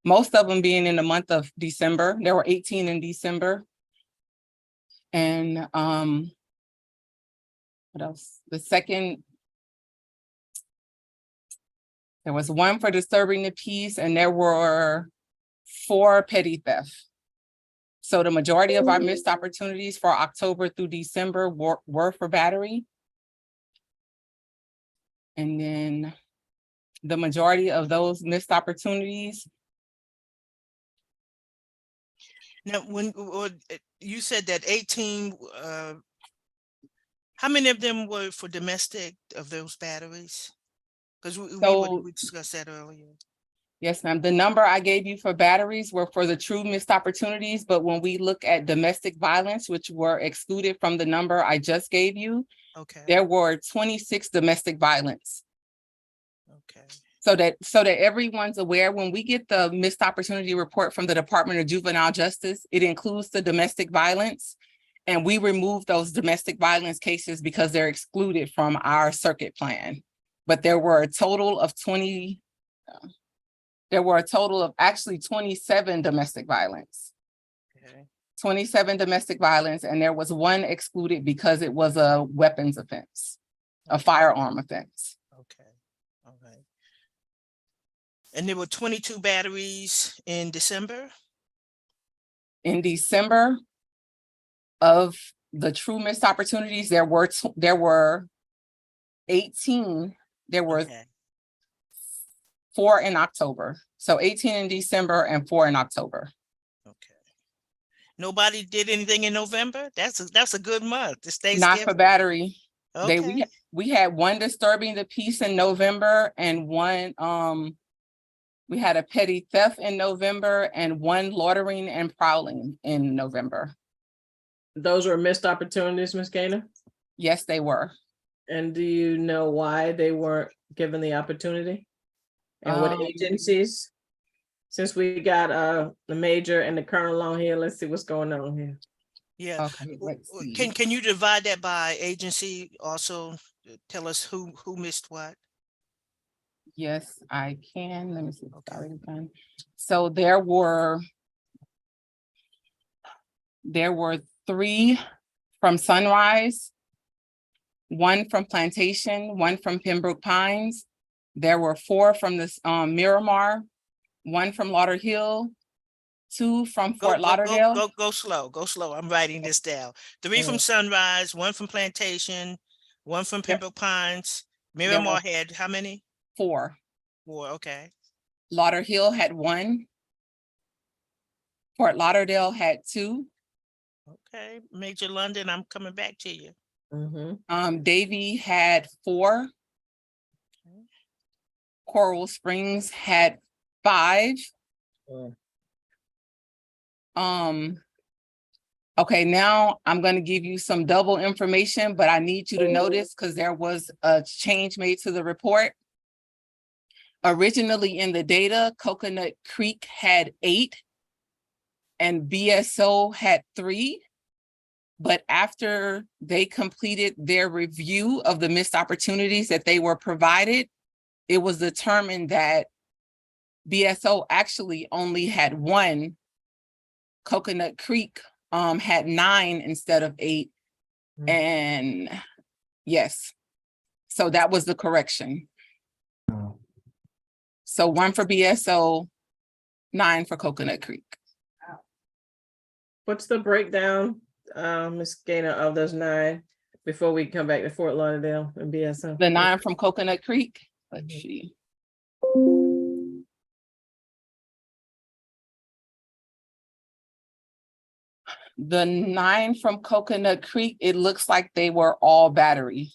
Most of them being in the month of December. There were 18 in December. And what else? There was one for disturbing the peace, and there were 4 petty theft. So the majority of our missed opportunities for October through December were for battery. And then the majority of those missed opportunities. Now, when you said that 18, how many of them were for domestic of those batteries? Because we discussed that earlier. Yes, ma'am. The number I gave you for batteries were for the true missed opportunities, but when we look at domestic violence, which were excluded from the number I just gave you, okay, there were 26 domestic violence. Okay. So that everyone's aware, when we get the missed opportunity report from the Department of Juvenile Justice, it includes the domestic violence, and we remove those domestic violence cases because they're excluded from our circuit plan. But there were a total of actually 27 domestic violence. Okay. 27 domestic violence, and there was one excluded because it was a weapons offense, a firearm offense. Okay. All right. And there were 22 batteries in December? In December of the true missed opportunities, there were 18. There were 4 in October. So 18 in December and 4 in October. Okay. Nobody did anything in November? That's a good month. Not for battery. Okay. We had one disturbing the peace in November, and one we had a petty theft in November, and one loitering and prowling in November. Those were missed opportunities, Ms. Gaynor? Yes, they were. And do you know why they weren't given the opportunity? And what agencies? Since we got the major and the colonel on here, let's see what's going on here. Yeah. Okay, let's see. Can you divide that by agency also? Tell us who missed what? Yes, I can. Let me see. Okay. So there were 3 from Sunrise, 1 from Plantation, 1 from Pembroke Pines. There were 4 from this Miramar, 1 from Lauderhill, 2 from Fort Lauderdale. Go slow. I'm writing this down. 3 from Sunrise, 1 from Plantation, 1 from Pembroke Pines, Miramar had how many? 4. 4, okay. Lauderhill had 1. Fort Lauderdale had 2. Okay, Major London, I'm coming back to you. Davie had 4. Coral Springs had 5. Okay, now I'm going to give you some double information, but I need you to notice because there was a change made to the report. Originally in the data, Coconut Creek had 8 and BSO had 3. But after they completed their review of the missed opportunities that they were provided, it was determined that BSO actually only had 1. Coconut Creek had 9 instead of 8. And yes, so that was the correction. So 1 for BSO, 9 for Coconut Creek. What's the breakdown, Ms. Gaynor, of those 9 before we come back to Fort Lauderdale and BSO? The 9 from Coconut Creek, let's see. The 9 from Coconut Creek, it looks like they were all battery.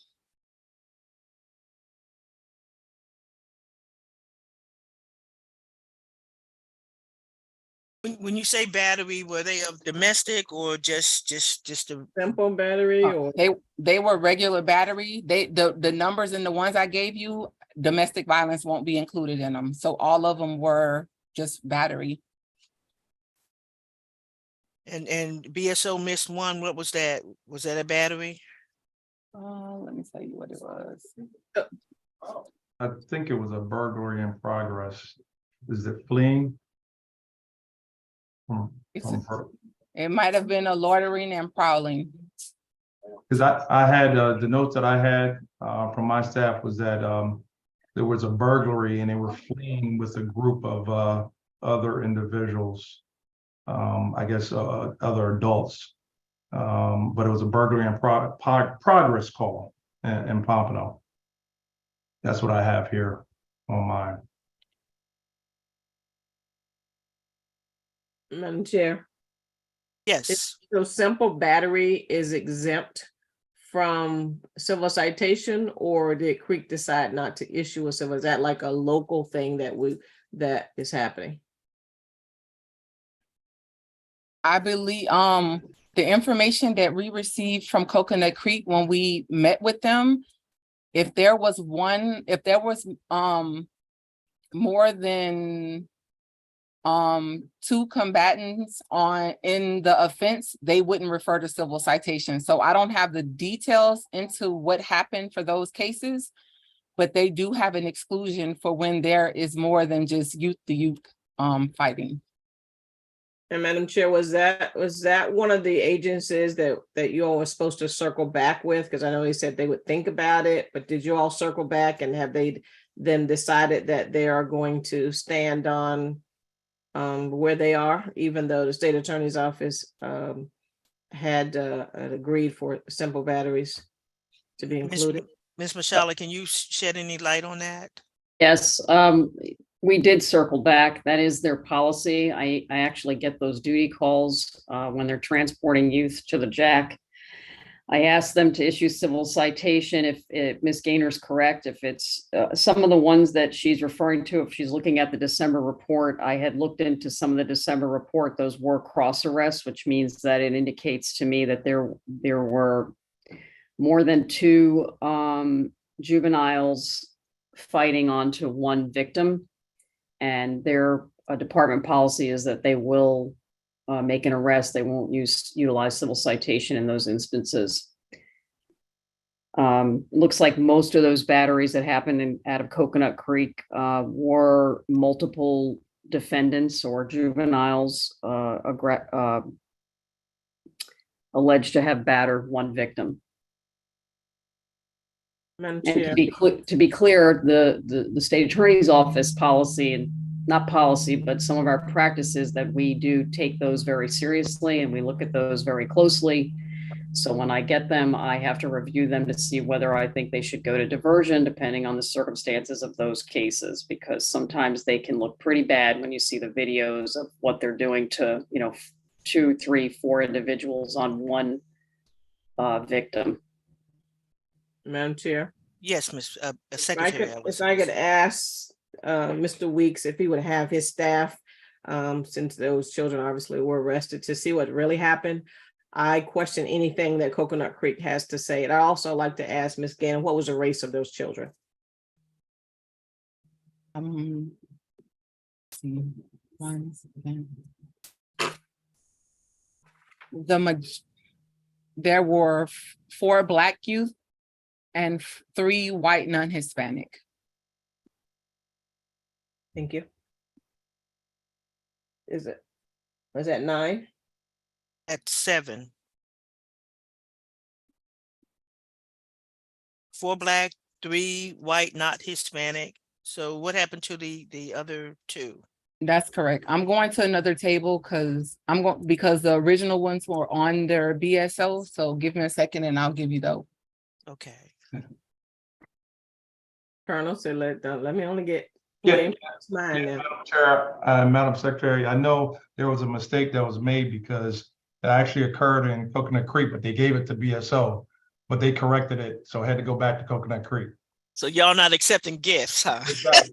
When you say battery, were they of domestic or just a simple battery? Or they were regular battery. The numbers and the ones I gave you, domestic violence won't be included in them. So all of them were just battery. And BSO missed 1. What was that? Was that a battery? Let me tell you what it was. I think it was a burglary in progress. Is it fleeing? It might have been a loitering and prowling. Because I had the notes that I had from my staff was that there was a burglary and they were fleeing with a group of other individuals, I guess other adults. But it was a burglary in progress call in Pompano. That's what I have here on mine. Madam Chair. Yes. So simple battery is exempt from civil citation, or did Creek decide not to issue a civil? Is that like a local thing that is happening? I believe the information that we received from Coconut Creek when we met with them, if there was more than 2 combatants in the offense, they wouldn't refer to civil citation. So I don't have the details into what happened for those cases, but they do have an exclusion for when there is more than just youth to youth fighting. And Madam Chair, was that one of the agencies that you all were supposed to circle back with? Because I know he said they would think about it, but did you all circle back, and have they then decided that they are going to stand on where they are, even though the state attorney's office had agreed for simple batteries to be included? Ms. Mashala, can you shed any light on that? Yes, we did circle back. That is their policy. I actually get those duty calls when they're transporting youth to the JAC. I asked them to issue civil citation if Ms. Gaynor's correct, if it's some of the ones that she's referring to, if she's looking at the December report. I had looked into some of the December report. Those were cross arrests, which means that it indicates to me that there were more than 2 juveniles fighting onto 1 victim. And their department policy is that they will make an arrest. They won't utilize civil citation in those instances. Looks like most of those batteries that happened out of Coconut Creek were multiple defendants or juveniles alleged to have battered 1 victim. And to be clear, the state attorney's office policy, and not policy, but some of our practices, that we do take those very seriously and we look at those very closely. So when I get them, I have to review them to see whether I think they should go to diversion, depending on the circumstances of those cases, because sometimes they can look pretty bad when you see the videos of what they're doing to, 2, 3, 4 individuals on one victim. Madam Chair. Yes, Ms. If I Secretary. could, Ellis. if I could ask Mr. Weeks if he would have his staff, since those children obviously were arrested, to see what really happened. I question anything that Coconut Creek has to say. And I also like to ask Ms. Gannon, what was the race of those children? There were 4 Black youth and 3 white non-Hispanic. Thank you. Is that 9? At 7. 4 Black, 3 white, not Hispanic. So what happened to the other 2? That's correct. I'm going to another table because the original ones were on their BSO. So give me a second and I'll give you those. Okay. Colonel, so let me only get Yeah. mine now. Madam Chair, Madam Secretary, I know there was a mistake that was made because it actually occurred in Coconut Creek, but they gave it to BSO, but they corrected it, so I had to go back to Coconut Creek. So y'all not accepting gifts, huh? Exactly.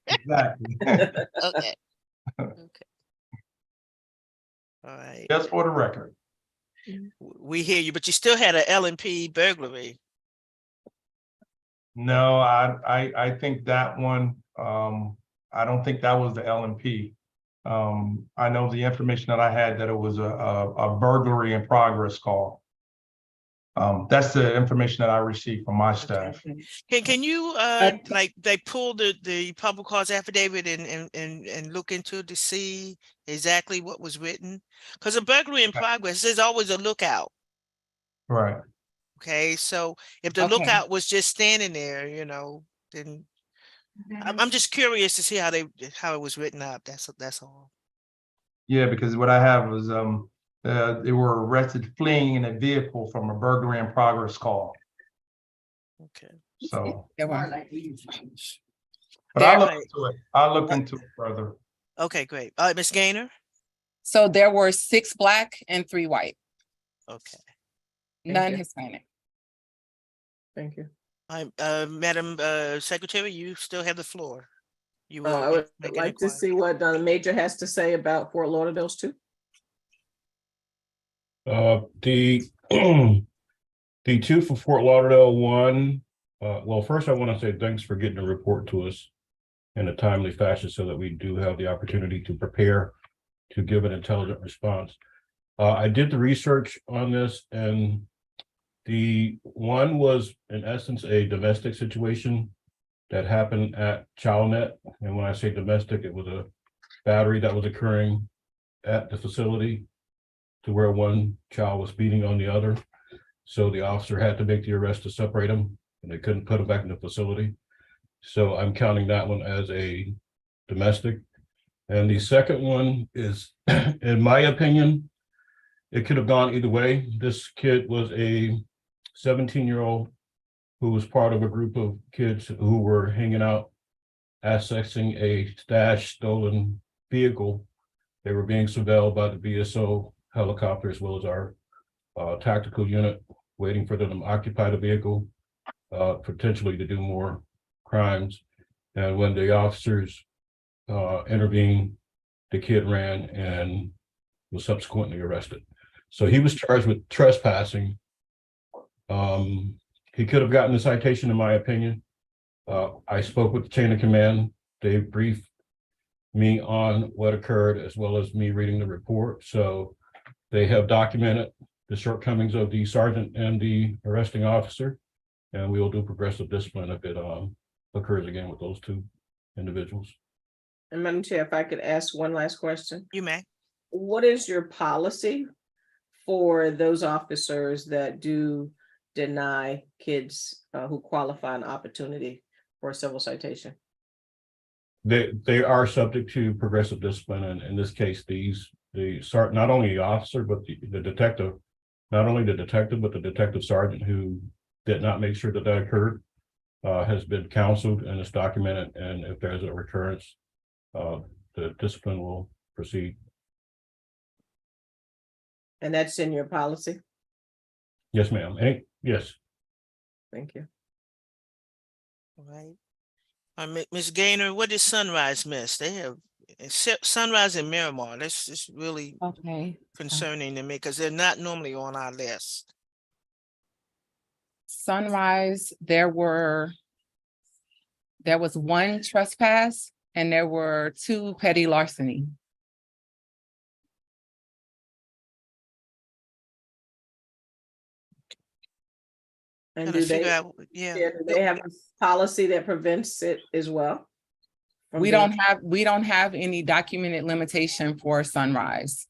Exactly. Okay. Okay. All right. Just for the record. We hear you, but you still had an L&P burglary. No, I think that one, I don't think that was the L&P. I know the information that I had that it was a burglary in progress call. That's the information that I received from my staff. Can you like they pull the public cause affidavit and look into it to see exactly what was written? Because a burglary in progress, there's always a lookout. Right. Okay, so if the lookout was just standing there, then I'm just curious to see how it was written up. That's all. Yeah, because what I have was they were arrested fleeing in a vehicle from a burglary in progress call. Okay. So, There were. but I'll look into it. I'll look into it further. Okay, great. All right, Ms. Gaynor. So there were 6 Black and 3 white. Okay. None Hispanic. Thank you. Madam Secretary, you still have the floor. You I would like to see what the Major has to say about Fort Lauderdale's too. The the 2 for Fort Lauderdale, 1. Well, first I want to say thanks for getting a report to us in a timely fashion so that we do have the opportunity to prepare to give an intelligent response. I did the research on this, and the 1 was in essence a domestic situation that happened at ChildNet. And when I say domestic, it was a battery that was occurring at the facility to where one child was beating on the other. So the officer had to make the arrest to separate them, and they couldn't put them back in the facility. So I'm counting that one as a domestic. And the second one is, in my opinion, it could have gone either way. This kid was a 17-year-old who was part of a group of kids who were hanging out, accessing a stashed stolen vehicle. They were being surveilled by the BSO helicopter as well as our tactical unit, waiting for them to occupy the vehicle, potentially to do more crimes. And when the officers intervened, the kid ran and was subsequently arrested. So he was charged with trespassing. He could have gotten a citation, in my opinion. I spoke with the chain of command. They briefed me on what occurred as well as me reading the report. So they have documented the shortcomings of the sergeant and the arresting officer, and we will do progressive discipline if it occurs again with those 2 individuals. And Madam Chair, if I could ask one last question. You may. What is your policy for those officers that do deny kids who qualify an opportunity for a civil citation? They are subject to progressive discipline, and in this case, the sergeant, not only the officer, but the detective not only the detective, but the detective sergeant who did not make sure that that occurred has been counseled and is documented. And if there's a recurrence, the discipline will proceed. And that's in your policy? Yes, ma'am. Yes. Thank you. All right. Ms. Gaynor, what is Sunrise miss? They have Sunrise and Miramar. That's just really Okay. concerning to me because they're not normally on our list. Sunrise, there was one trespass and there were 2 petty larceny. And Gotta do figure they, out, yeah. do they have a policy that prevents it as well? from We being- don't have any documented limitation for Sunrise.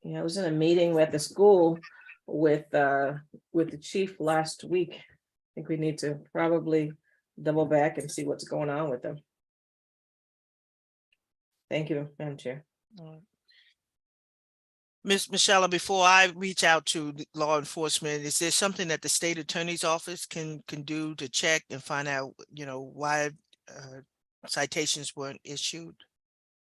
Yeah, I was in a meeting at the school with the chief last week. I think we need to probably double back and see what's going on with them. Thank you, Madam Chair. Ms. Michelle, before I reach out to law enforcement, is there something that the state attorney's office can do to check and find out, why citations weren't issued?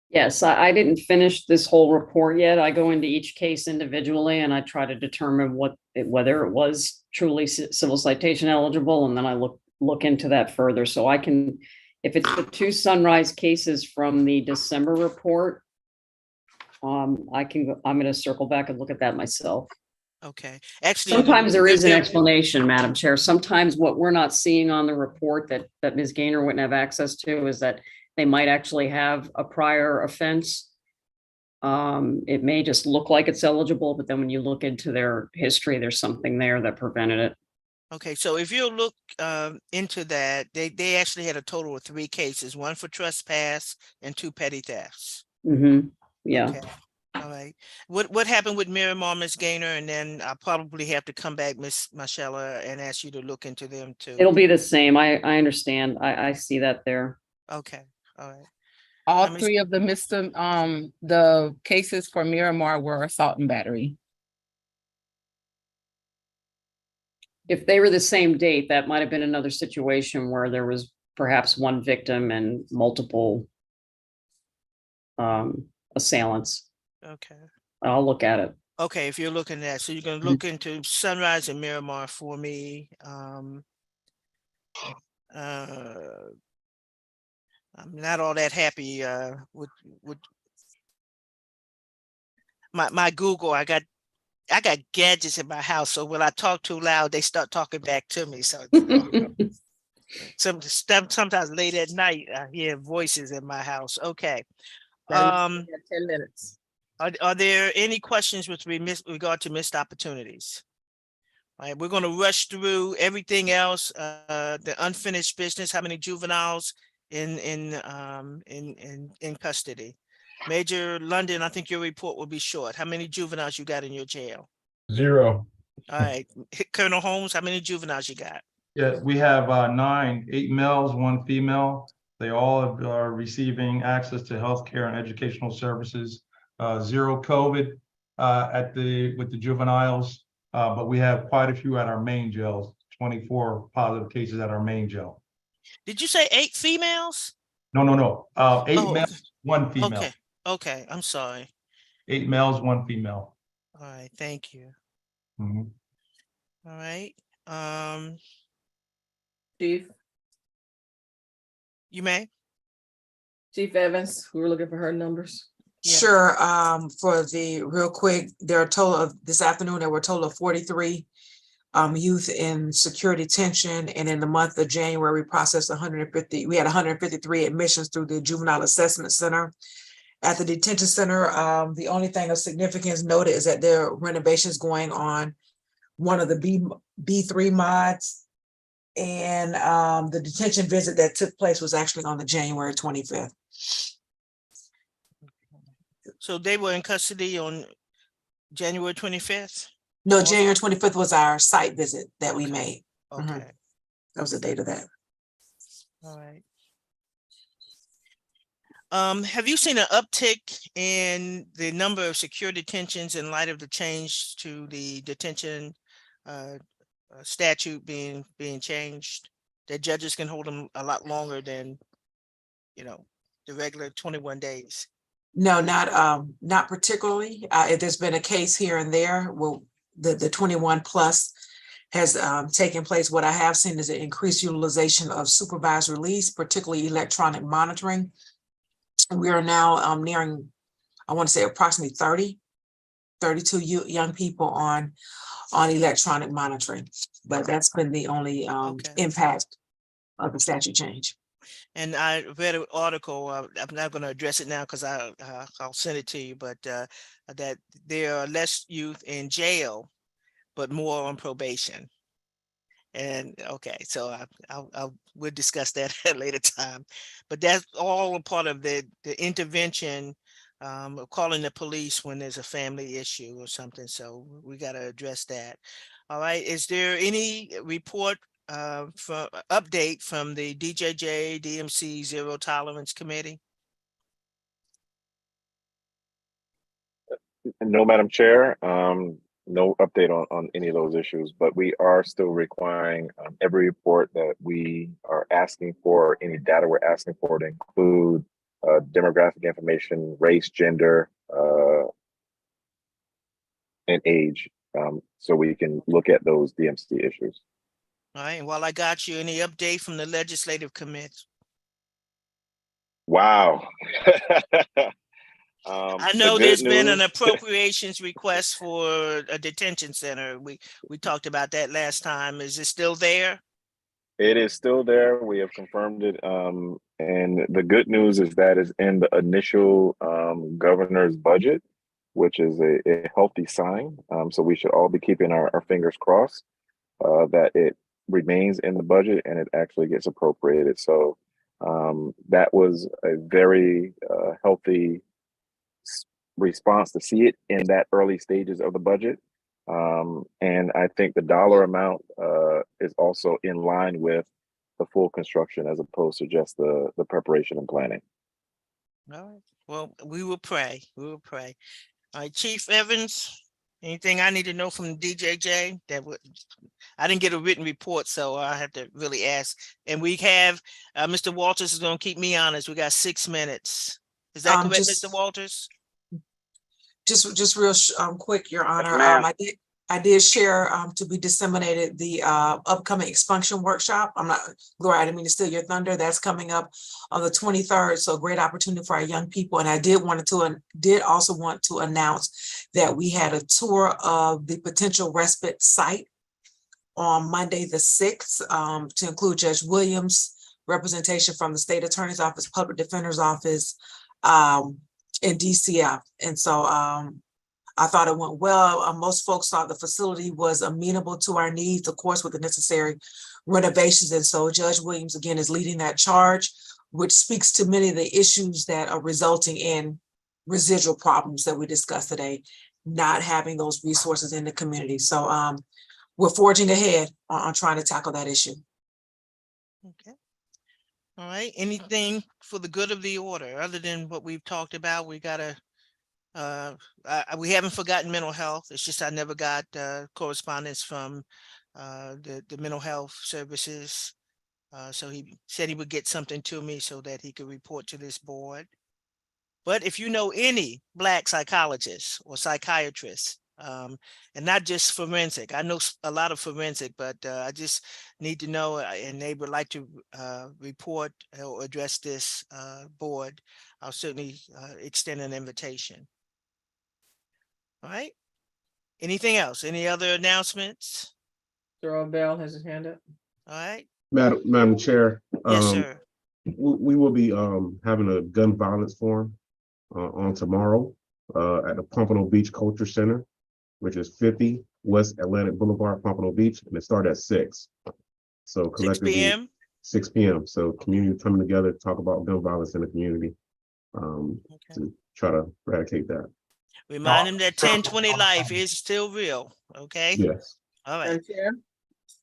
Yes, I didn't finish this whole report yet. I go into each case individually and I try to determine whether it was truly civil citation eligible, and then I look into that further. So I can, if it's the 2 Sunrise cases from the December report, I'm going to circle back and look at that myself. Okay, actually. Sometimes there is an explanation, Madam Chair. Sometimes what we're not seeing on the report that Ms. Gaynor wouldn't have access to is that they might actually have a prior offense. It may just look like it's eligible, but then when you look into their history, there's something there that prevented it. Okay, so if you look into that, they actually had a total of 3 cases, 1 for trespass and 2 petty thefts. Mm-hmm. Yeah. Okay. All right. What happened with Miramar, Ms. Gaynor? And then I'll probably have to come back, Ms. Marcella, and ask you to look into them too. It'll be the same. I understand. I see that there. Okay. All right. All 3 of the cases for Miramar were assault and battery. If they were the same date, that might have been another situation where there was perhaps one victim and multiple assailants. Okay. I'll look at it. Okay, if you're looking at, so you're gonna look into Sunrise and Miramar for me. I'm not all that happy with my Google. I got gadgets in my house, so when I talk too loud, they start talking back to me. So sometimes late at night, I hear voices in my house. Okay. 10 minutes. Are there any questions with regard to missed opportunities? All right, we're going to rush through everything else. The unfinished business. How many juveniles in custody? Major London, I think your report will be short. How many juveniles you got in your jail? 0. All right, Colonel Holmes, how many juveniles you got? Yeah, we have 9, 8 males, 1 female. They all are receiving access to healthcare and educational services. 0 COVID with the juveniles, but we have quite a few at our main jails. 24 positive cases at our main jail. Did you say 8 females? No. 8 males, 1 female. Okay, I'm sorry. 8 males, 1 female. All right, thank you. Mhm. All right. Chief. You may. Chief Evans, we were looking for her numbers. Yeah. Sure. For the real quick, there are a total of this afternoon, there were a total of 43 youth in secure detention. And in the month of January, we processed 150. We had 153 admissions through the Juvenile Assessment Center. At the detention center, the only thing of significance noted is that there are renovations going on one of the B3 mods. And the detention visit that took place was actually on the January 25th. So they were in custody on January 25th? No, January 25th was our site visit that we made. Okay. That was the date of that. All right. Have you seen an uptick in the number of secure detentions in light of the change to the detention statute being changed? That judges can hold them a lot longer than, the regular 21 days. No, not particularly. If there's been a case here and there, well, the 21 plus has taken place. What I have seen is an increased utilization of supervised release, particularly electronic monitoring. We are now nearing, I want to say approximately 32 young people on electronic monitoring, but that's been the only impact of the statute change. And I read an article, I'm not going to address it now because I'll send it to you, but that there are less youth in jail, but more on probation. And okay, so we'll discuss that at a later time, but that's all a part of the intervention, calling the police when there's a family issue or something. So we got to address that. All right. Is there any report for update from the DJJ DMC Zero Tolerance Committee? No, Madam Chair. No update on any of those issues, but we are still requiring every report that we are asking for, any data we're asking for, to include demographic information, race, gender, and age, so we can look at those DMC issues. All right. And while I got you, any update from the legislative committee? Wow. I know there's been an appropriations request for a detention center. We talked about that last time. Is it still there? It is still there. We have confirmed it. And the good news is that is in the initial governor's budget, which is a healthy sign. So we should all be keeping our fingers crossed that it remains in the budget and it actually gets appropriated. So that was a very healthy response to see it in that early stages of the budget. And I think the dollar amount is also in line with the full construction as opposed to just the preparation and planning. All right. Well, we will pray. We will pray. All right, Chief Evans, anything I need to know from DJJ? I didn't get a written report, so I have to really ask. And we have Mr. Walters is going to keep me honest. We got 6 minutes. Is that correct, Mr. Walters? Just real quick, Your Honor. Yes, I did share to be disseminated the upcoming expunction workshop. Gloria, I didn't mean to steal your thunder. That's coming up on the 23rd. So great opportunity for our young people. And I did also want to announce that we had a tour of the potential respite site on Monday, the 6th, to include Judge Williams, representation from the State Attorney's Office, Public Defender's Office, in DCF. And so I thought it went well. Most folks thought the facility was amenable to our needs, of course, with the necessary renovations. And so Judge Williams, again, is leading that charge, which speaks to many of the issues that are resulting in residual problems that we discussed today, not having those resources in the community. So we're forging ahead on trying to tackle that issue. Okay. All right. Anything for the good of the order other than what we've talked about? We gotta, we haven't forgotten mental health. It's just I never got correspondence from the mental health services. So he said he would get something to me so that he could report to this board. But if you know any Black psychologists or psychiatrists, and not just forensic, I know a lot of forensic, but I just need to know, and they would like to report or address this board, I'll certainly extend an invitation. All right. Anything else? Any other announcements? Gerald Bell has his hand up. All right. Madam Chair. Yes, sir. We will be having a gun violence forum on tomorrow at the Pompano Beach Culture Center, which is 50 West Atlantic Boulevard, Pompano Beach, and it starts at 6. So collectively, 6 p.m. 6 p.m. So community coming together to talk about gun violence in the community, to try to eradicate that. Remind him that 1020 life is still real. Okay. Yes. All right.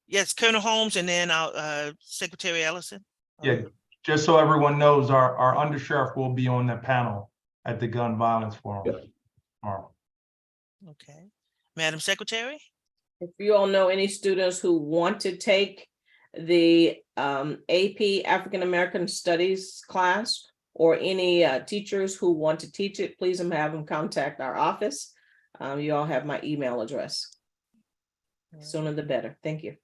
Yes, Colonel Holmes, and then Secretary Ellison. Yeah, just so everyone knows, our undersheriff will be on the panel at the gun violence forum tomorrow. Okay. Madam Secretary? If you all know any students who want to take the AP African American Studies class, or any teachers who want to teach it, please have them contact our office. You all have my email address. Sooner the better. Thank you.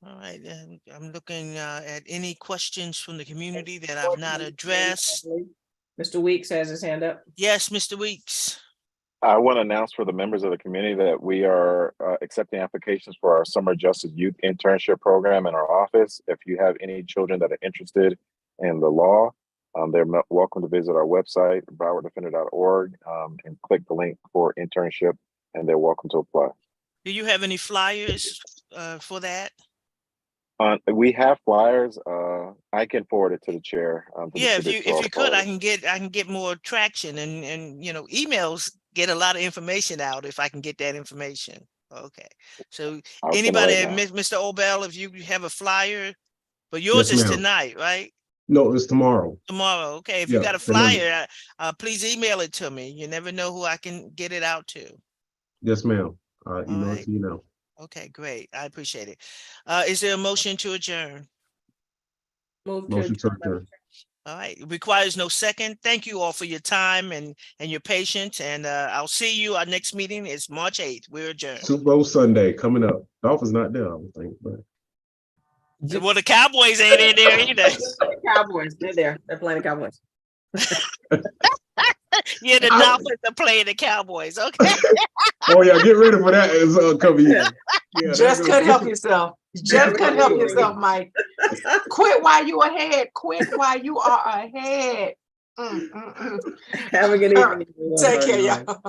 All right, and I'm looking at any questions from the community that I've not addressed. Mr. Weeks has his hand up. Yes, Mr. Weeks. I want to announce for the members of the community that we are accepting applications for our Summer Justice Youth Internship Program in our office. If you have any children that are interested in the law, they're welcome to visit our website, browarddefender.org, and click the link for internship, and they're welcome to apply. Do you have any flyers for that? We have flyers. I can forward it to the chair. Yeah, if you could, I can get more traction, and you know, emails get a lot of information out if I can get that information. Okay, so anybody, Mr. Obel, if you have a flyer, but yours is tonight, right? No, it's tomorrow. Tomorrow, okay. If you got a flyer, please email it to me. You never know who I can get it out to. Yes, ma'am. Email it to you now. Okay, great. I appreciate it. Is there a motion to adjourn? Motion to adjourn. All right, it requires no second. Thank you all for your time and your patience, and I'll see you. Our next meeting is March 8th. We're adjourned. Super Bowl Sunday coming up. Dolphins not there, I would think, but. Well, the Cowboys ain't in there either. Cowboys, they're there. They're playing the Cowboys. Yeah, the Dolphins are playing the Cowboys. Okay. Oh yeah, get ready for that. It's coming. Yeah, just couldn't help yourself. Just couldn't help yourself, Mike. Quit while you ahead. Quit while you are ahead. Have a good evening. Take care, y'all.